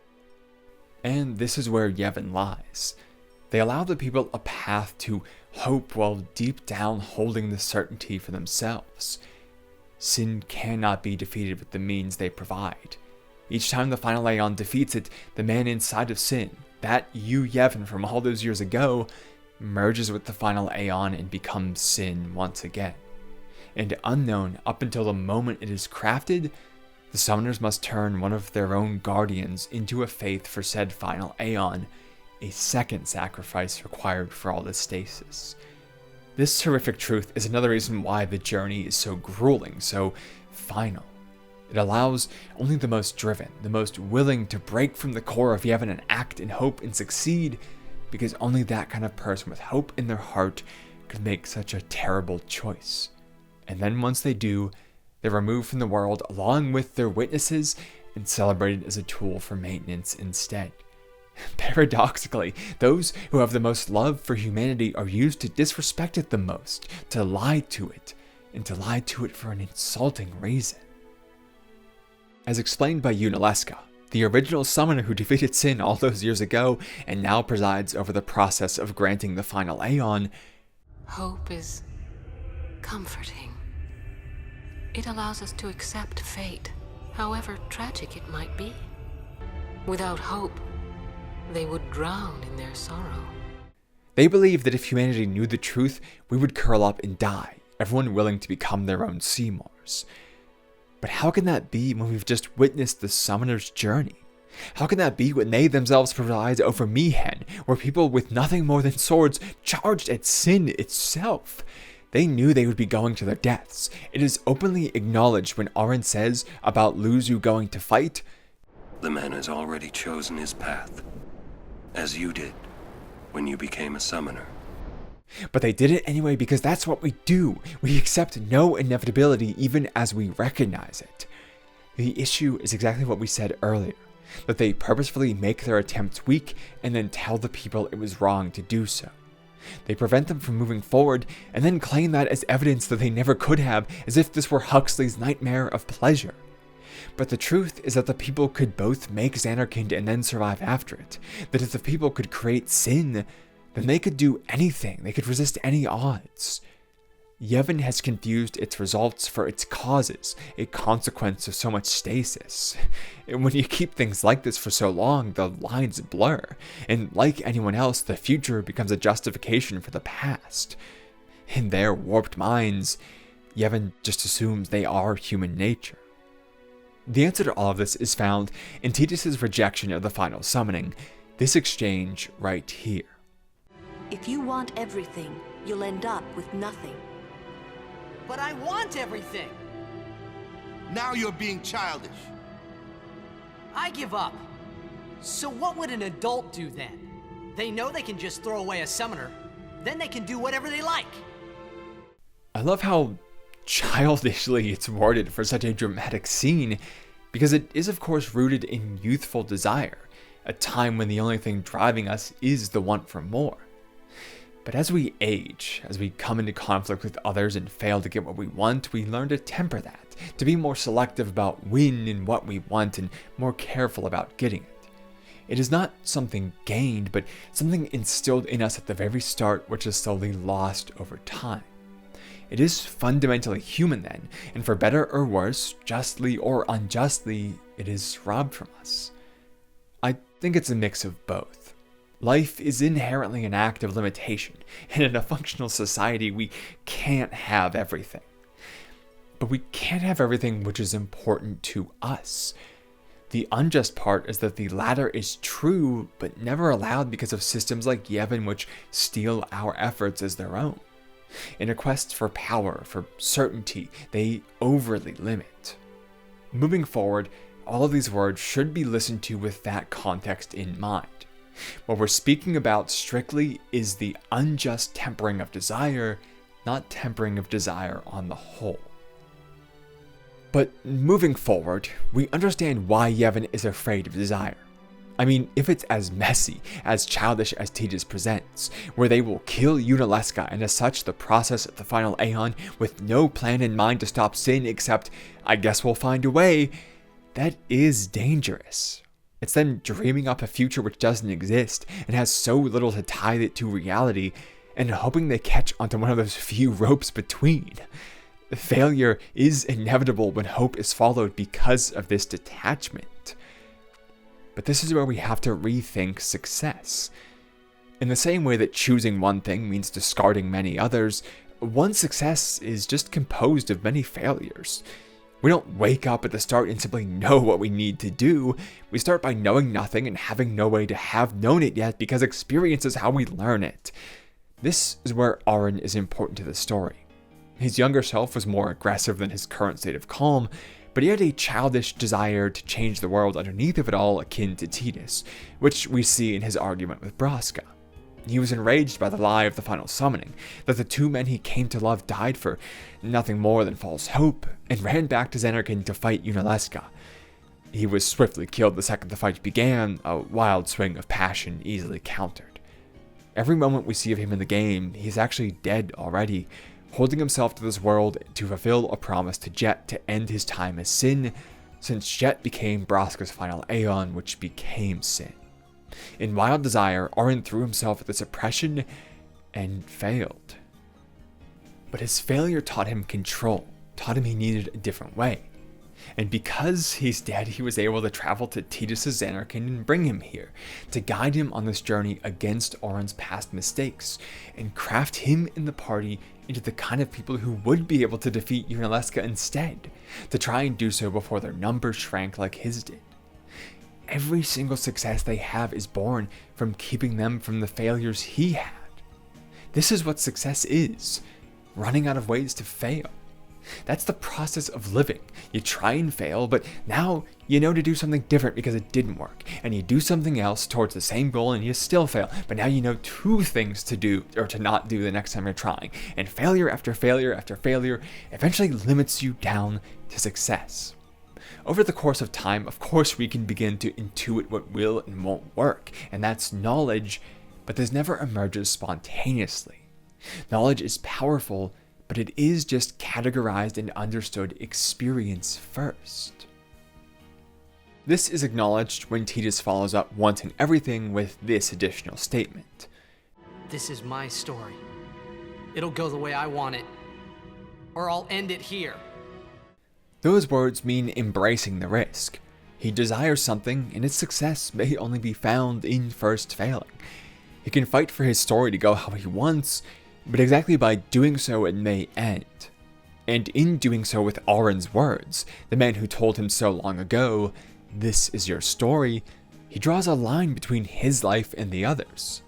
And this is where Yevon lies. They allow the people a path to hope while deep down holding the certainty for themselves. Sin cannot be defeated with the means they provide. Each time the final Aeon defeats it, the man inside of Sin, that you Yevon from all those years ago, merges with the final Aeon and becomes Sin once again. And unknown up until the moment it is crafted, the summoners must turn one of their own guardians into a faith for said final Aeon, a second sacrifice required for all the stasis. This horrific truth is another reason why the journey is so grueling, so final. It allows only the most driven, the most willing to break from the core of Yevon and act in hope and succeed, because only that kind of person with hope in their heart could make such a terrible choice. And then once they do, they're removed from the world along with their witnesses and celebrated as a tool for maintenance instead. Paradoxically, those who have the most love for humanity are used to disrespect it the most, to lie to it, and to lie to it for an insulting reason. As explained by Yuna and Wakka, the original summoner who defeated Sin all those years ago and now presides over the process of granting the final Aeon, hope is comforting. It allows us to accept fate, however tragic it might be. Without hope, they would drown in their sorrow. They believe that if humanity knew the truth, we would curl up and die, everyone willing to become their own Seymours. But how can that be when we've just witnessed the summoner's journey? How can that be when they themselves preside over Mihen, where people with nothing more than swords charged at Sin itself? They knew they would be going to their deaths. It is openly acknowledged when Auron says about Luzu going to fight, "The man has already chosen his path, as you did when you became a summoner." But they did it anyway because that's what we do. We accept no inevitability even as we recognize it. The issue is exactly what we said earlier, that they purposefully make their attempts weak and then tell the people it was wrong to do so. They prevent them from moving forward and then claim that as evidence that they never could have, as if this were Huxley's nightmare of pleasure. But the truth is that the people could both make Zanarkand and then survive after it. That if the people could create Sin, then they could do anything. They could resist any odds. Yevon has confused its results for its causes, a consequence of so much stasis. And when you keep things like this for so long, the lines blur. And like anyone else, the future becomes a justification for the past. In their warped minds, Yevon just assumes they are human nature. The answer to all of this is found in Tidus' rejection of the final summoning, this exchange right here. If you want everything, you'll end up with nothing. But I want everything! Now you're being childish. I give up. So what would an adult do then? They know they can just throw away a summoner, then they can do whatever they like. I love how childishly it's worded for such a dramatic scene, because it is of course rooted in youthful desire, a time when the only thing driving us is the want for more. But as we age, as we come into conflict with others and fail to get what we want, we learn to temper that, to be more selective about when and what we want and more careful about getting it. It is not something gained, but something instilled in us at the very start which is slowly lost over time. It is fundamentally human then, and for better or worse, justly or unjustly, it is robbed from us. I think it's a mix of both. Life is inherently an act of limitation, and in a functional society, we can't have everything. But we can't have everything which is important to us. The unjust part is that the latter is true, but never allowed because of systems like Yevon which steal our efforts as their own. In a quest for power, for certainty, they overly limit. Moving forward, all of these words should be listened to with that context in mind. What we're speaking about strictly is the unjust tempering of desire, not tempering of desire on the whole. But moving forward, we understand why Yevon is afraid of desire. I mean, if it's as messy, as childish as Tidus presents, where they will kill Yuna and as such the process of the final Aeon with no plan in mind to stop sin except, I guess we'll find a way, that is dangerous. It's them dreaming up a future which doesn't exist and has so little to tie it to reality, and hoping they catch onto one of those few ropes between. Failure is inevitable when hope is followed because of this detachment. But this is where we have to rethink success. In the same way that choosing one thing means discarding many others, one success is just composed of many failures. We don't wake up at the start and simply know what we need to do. We start by knowing nothing and having no way to have known it yet because experience is how we learn it. This is where Auron is important to the story. His younger self was more aggressive than his current state of calm, but he had a childish desire to change the world underneath of it all akin to Tidus, which we see in his argument with Braska. He was enraged by the lie of the final summoning, that the two men he came to love died for nothing more than false hope, and ran back to Zanarkand to fight Yuna. He was swiftly killed the second the fight began, a wild swing of passion easily countered. Every moment we see of him in the game, he's actually dead already, holding himself to this world to fulfill a promise to Jet to end his time as Sin, since Jet became Braska's final Aeon, which became Sin. In wild desire, Auron threw himself at this oppression and failed. But his failure taught him control, taught him he needed a different way. And because he's dead, he was able to travel to Tidus' Zanarkand and bring him here, to guide him on this journey against Auron's past mistakes, and craft him and the party into the kind of people who would be able to defeat Yuna instead, to try and do so before their numbers shrank like his did. Every single success they have is born from keeping them from the failures he had. This is what success is, running out of ways to fail. That's the process of living. You try and fail, but now you know to do something different because it didn't work. And you do something else towards the same goal and you still fail. But now you know two things to do or to not do the next time you're trying. And failure after failure after failure eventually limits you down to success. Over the course of time, of course, we can begin to intuit what will and won't work, and that's knowledge, but this never emerges spontaneously. Knowledge is powerful, but it is just categorized and understood experience first. This is acknowledged when Tidus follows up once and everything with this additional statement. This is my story. It'll go the way I want it, or I'll end it here. Those words mean embracing the risk. He desires something, and its success may only be found in first failing. He can fight for his story to go how he wants, but exactly by doing so it may end. And in doing so with Auron's words, the man who told him so long ago, "This is your story," he draws a line between his life and the others.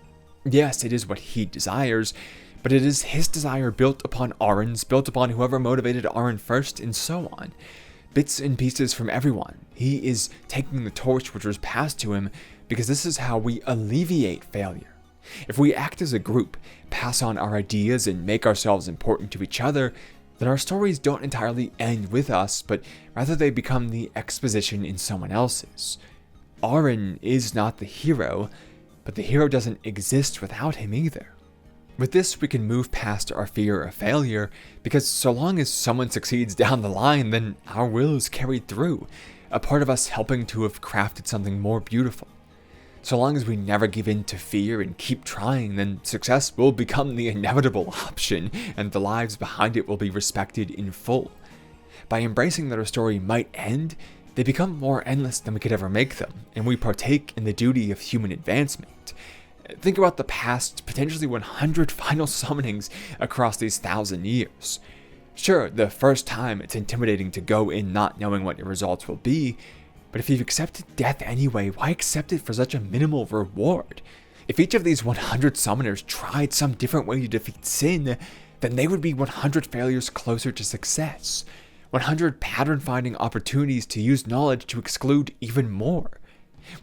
Yes, it is what he desires, but it is his desire built upon Auron's, built upon whoever motivated Auron first, and so on. Bits and pieces from everyone. He is taking the torch which was passed to him, because this is how we alleviate failure. If we act as a group, pass on our ideas, and make ourselves important to each other, then our stories don't entirely end with us, but rather they become the exposition in someone else's. Auron is not the hero, but the hero doesn't exist without him either. With this, we can move past our fear of failure, because so long as someone succeeds down the line, then our will is carried through, a part of us helping to have crafted something more beautiful. So long as we never give in to fear and keep trying, then success will become the inevitable option, and the lives behind it will be respected in full. By embracing that our story might end, they become more endless than we could ever make them, and we partake in the duty of human advancement. Think about the past, potentially 100 final summonings across these 1,000 years. Sure, the first time it's intimidating to go in not knowing what your results will be, but if you've accepted death anyway, why accept it for such a minimal reward? If each of these 100 summoners tried some different way to defeat sin, then they would be 100 failures closer to success. 100 pattern-finding opportunities to use knowledge to exclude even more.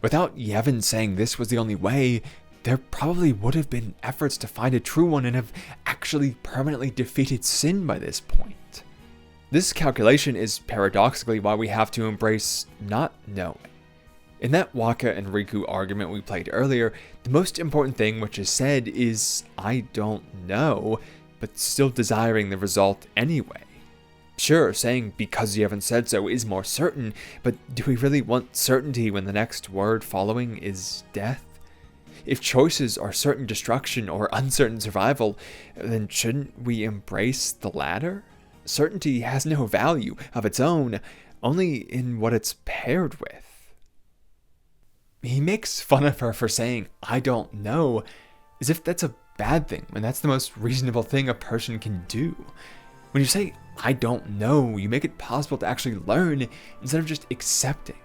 Without Yevon saying this was the only way, there probably would have been efforts to find a true one and have actually permanently defeated sin by this point. This calculation is paradoxically why we have to embrace not knowing. In that Wakka and Riku argument we played earlier, the most important thing which is said is, I don't know, but still desiring the result anyway. Sure, saying because you haven't said so is more certain, but do we really want certainty when the next word following is death? If choices are certain destruction or uncertain survival, then shouldn't we embrace the latter? Certainty has no value of its own, only in what it's paired with. He makes fun of her for saying, I don't know, as if that's a bad thing, when that's the most reasonable thing a person can do. When you say, I don't know, you make it possible to actually learn instead of just accepting.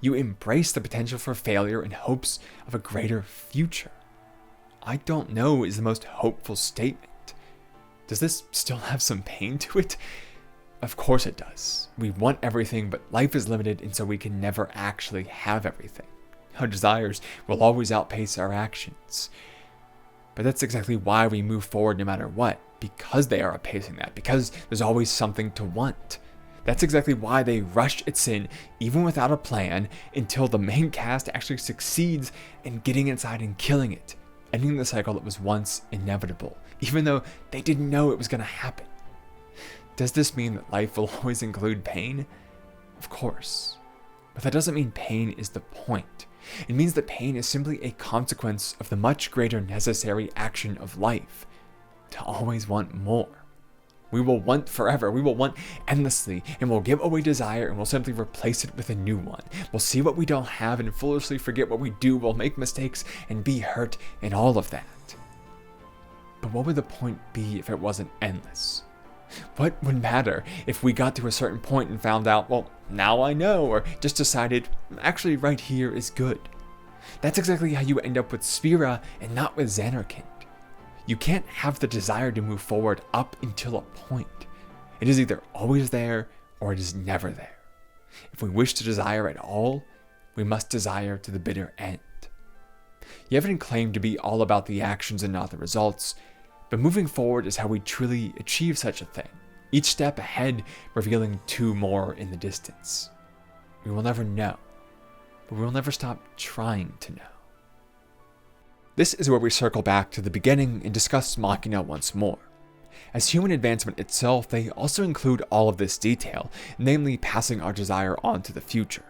You embrace the potential for failure in hopes of a greater future. I don't know is the most hopeful statement. Does this still have some pain to it? Of course it does. We want everything, but life is limited, and so we can never actually have everything. Our desires will always outpace our actions. But that's exactly why we move forward no matter what, because they are outpacing that, because there's always something to want. That's exactly why they rush at sin, even without a plan, until the main cast actually succeeds in getting inside and killing it, ending the cycle that was once inevitable, even though they didn't know it was going to happen. Does this mean that life will always include pain? Of course. But that doesn't mean pain is the point. It means that pain is simply a consequence of the much greater necessary action of life, to always want more. We will want forever, we will want endlessly, and we'll give away desire and we'll simply replace it with a new one. We'll see what we don't have and foolishly forget what we do, we'll make mistakes and be hurt and all of that. But what would the point be if it wasn't endless? What would matter if we got to a certain point and found out, well, now I know, or just decided, actually right here is good? That's exactly how you end up with Spira and not with Zanarkand. You can't have the desire to move forward up until a point. It is either always there or it is never there. If we wish to desire at all, we must desire to the bitter end. Yevon claimed to be all about the actions and not the results, but moving forward is how we truly achieve such a thing, each step ahead revealing two more in the distance. We will never know, but we will never stop trying to know. This is where we circle back to the beginning and discuss Machina once more. As human advancement itself, they also include all of this detail, namely passing our desire on to the future.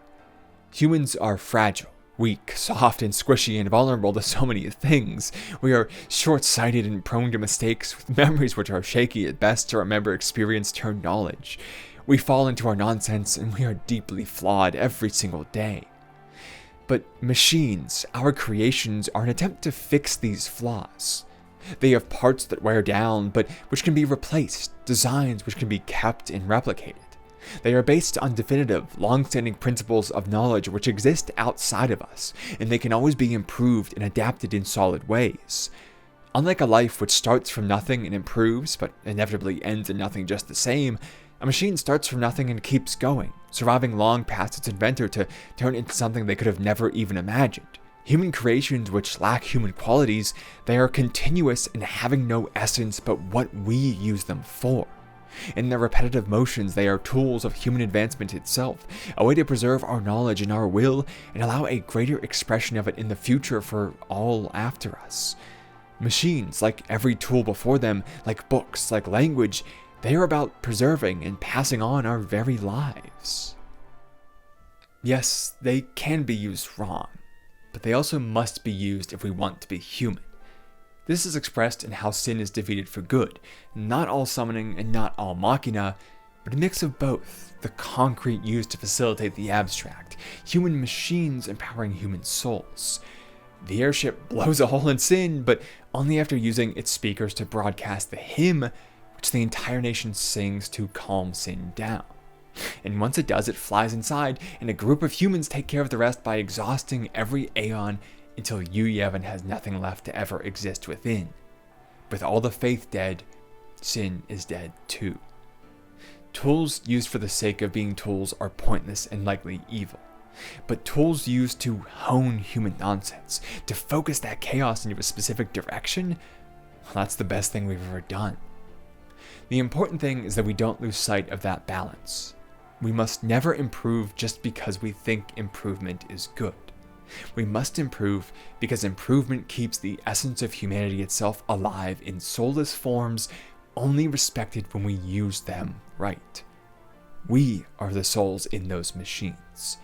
Humans are fragile, weak, soft, and squishy, and vulnerable to so many things. We are short-sighted and prone to mistakes, with memories which are shaky at best to remember experience turned knowledge. We fall into our nonsense, and we are deeply flawed every single day. But machines, our creations, are an attempt to fix these flaws. They have parts that wear down, but which can be replaced, designs which can be kept and replicated. They are based on definitive, long-standing principles of knowledge which exist outside of us, and they can always be improved and adapted in solid ways. Unlike a life which starts from nothing and improves, but inevitably ends in nothing just the same, a machine starts from nothing and keeps going, surviving long past its inventor to turn into something they could have never even imagined. Human creations which lack human qualities, they are continuous and having no essence but what we use them for. In their repetitive motions, they are tools of human advancement itself, a way to preserve our knowledge and our will and allow a greater expression of it in the future for all after us. Machines, like every tool before them, like books, like language, they are about preserving and passing on our very lives. Yes, they can be used wrong, but they also must be used if we want to be human. This is expressed in how sin is defeated for good, not all summoning and not all machina, but a mix of both, the concrete used to facilitate the abstract, human machines empowering human souls. The airship blows a hole in sin, but only after using its speakers to broadcast the hymn which the entire nation sings to calm sin down. And once it does, it flies inside, and a group of humans take care of the rest by exhausting every Aeon until you, Yevon, has nothing left to ever exist within. With all the faith dead, sin is dead too. Tools used for the sake of being tools are pointless and likely evil. But tools used to hone human nonsense, to focus that chaos into a specific direction, well, that's the best thing we've ever done. The important thing is that we don't lose sight of that balance. We must never improve just because we think improvement is good. We must improve because improvement keeps the essence of humanity itself alive in soulless forms, only respected when we use them right. We are the souls in those machines.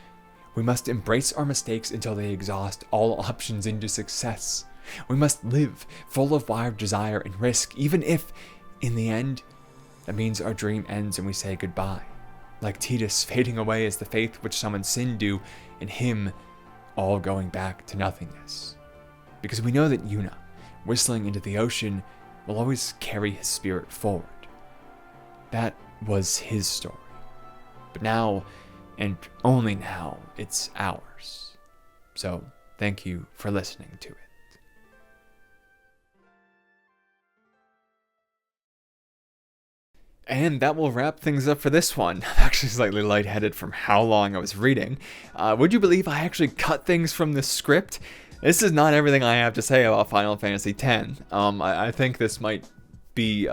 We must embrace our mistakes until they exhaust all options into success. We must live full of wild desire and risk, even if, in the end, that means our dream ends and we say goodbye. Like Tidus fading away as the faith which summoned sin do, and him all going back to nothingness. Because we know that Yuna, whistling into the ocean, will always carry his spirit forward. That was his story. But now, and only now, it's ours. So, thank you for listening to it. And that will wrap things up for this one. I'm actually slightly lightheaded from how long I was reading. Would you believe I actually cut things from the script? This is not everything I have to say about Final Fantasy X. I think this might be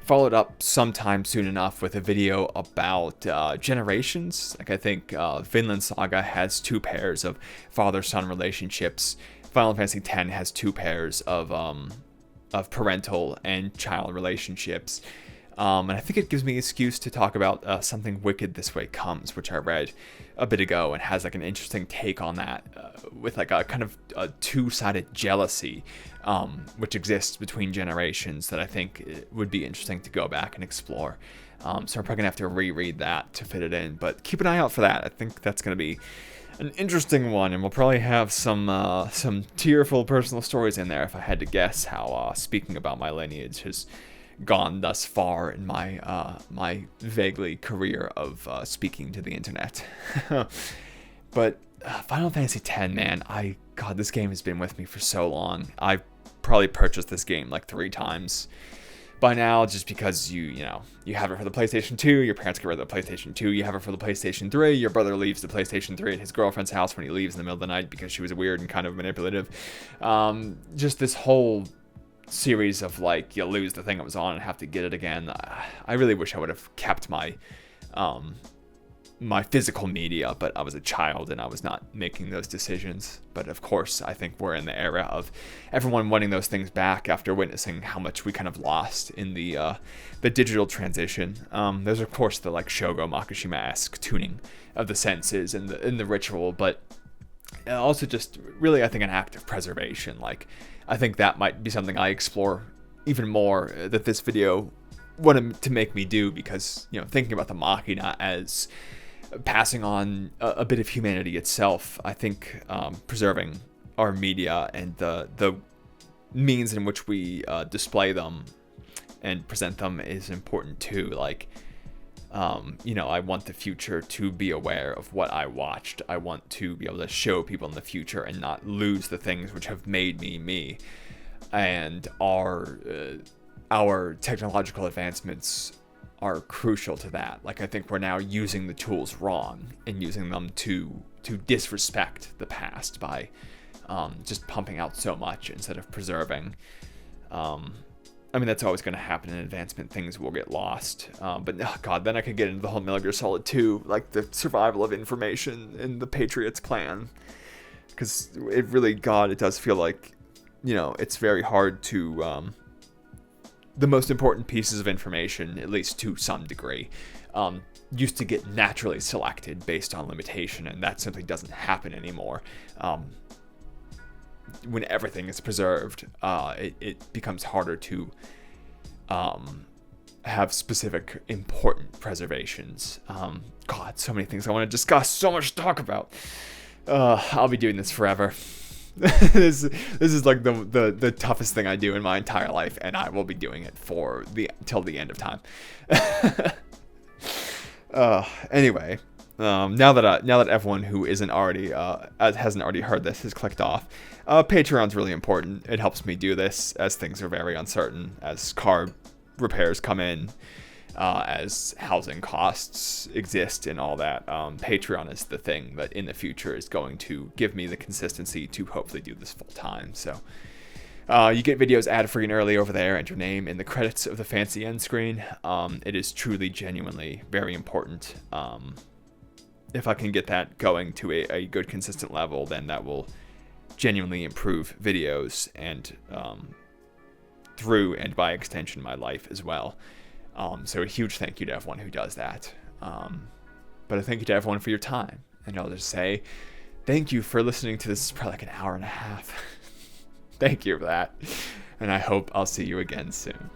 followed up sometime soon enough with a video about generations. Like I think Vinland Saga has 2 pairs of father-son relationships. Final Fantasy X has 2 pairs of parental and child relationships. And I think it gives me an excuse to talk about Something Wicked This Way Comes, which I read a bit ago and has like an interesting take on that with like a kind of a 2-sided jealousy which exists between generations that I think would be interesting to go back and explore. So I'm probably gonna have to reread that to fit it in, but keep an eye out for that. I think that's gonna be an interesting one, and we'll probably have some tearful personal stories in there if I had to guess how speaking about my lineage has gone thus far in my my vaguely career of speaking to the internet. But Final Fantasy X, man, God, this game has been with me for so long. I've probably purchased this game like 3 times by now, just because you have it for the PlayStation 2, your parents get rid of the PlayStation 2, you have it for the PlayStation 3, your brother leaves the PlayStation 3 at his girlfriend's house when he leaves in the middle of the night because she was weird and kind of manipulative. Just this whole series of like, you lose the thing that was on and have to get it again. I really wish I would have kept my my physical media, but I was a child and I was not making those decisions. But of course, I think we're in the era of everyone wanting those things back after witnessing how much we kind of lost in the digital transition. There's of course the like Shogo Makishima-esque tuning of the senses and the ritual, but also just really, I think, an act of preservation. Like, I think that might be something I explore even more that this video wanted to make me do, because, thinking about the machina as passing on a bit of humanity itself, I think preserving our media and the means in which we display them and present them is important too. Like, I want the future to be aware of what I watched. I want to be able to show people in the future and not lose the things which have made me me. And our technological advancements are crucial to that. Like, I think we're now using the tools wrong and using them to disrespect the past by just pumping out so much instead of preserving. I mean, that's always going to happen in advancement. Things will get lost. But, oh God, then I could get into the whole Metal Gear Solid 2, like the survival of information and the Patriots plan. Because it really, God, it does feel like, it's very hard to... the most important pieces of information, at least to some degree, used to get naturally selected based on limitation, and that simply doesn't happen anymore. When everything is preserved, it becomes harder to have specific important preservations. God, so many things I want to discuss, so much to talk about. I'll be doing this forever. This is like the toughest thing I do in my entire life, and I will be doing it till the end of time. Anyway, now that everyone who hasn't already heard this has clicked off, Patreon's really important. It helps me do this as things are very uncertain, as car repairs come in, as housing costs exist and all that. Patreon is the thing that in the future is going to give me the consistency to hopefully do this full time. So you get videos ad-free and early over there, and your name in the credits of the fancy end screen. It is truly, genuinely very important. If I can get that going to a good, consistent level, then that will genuinely improve videos and through and by extension my life as well. So a huge thank you to everyone who does that. But a thank you to everyone for your time. And I'll just say thank you for listening to this. It's probably like an hour and a half. Thank you for that. And I hope I'll see you again soon.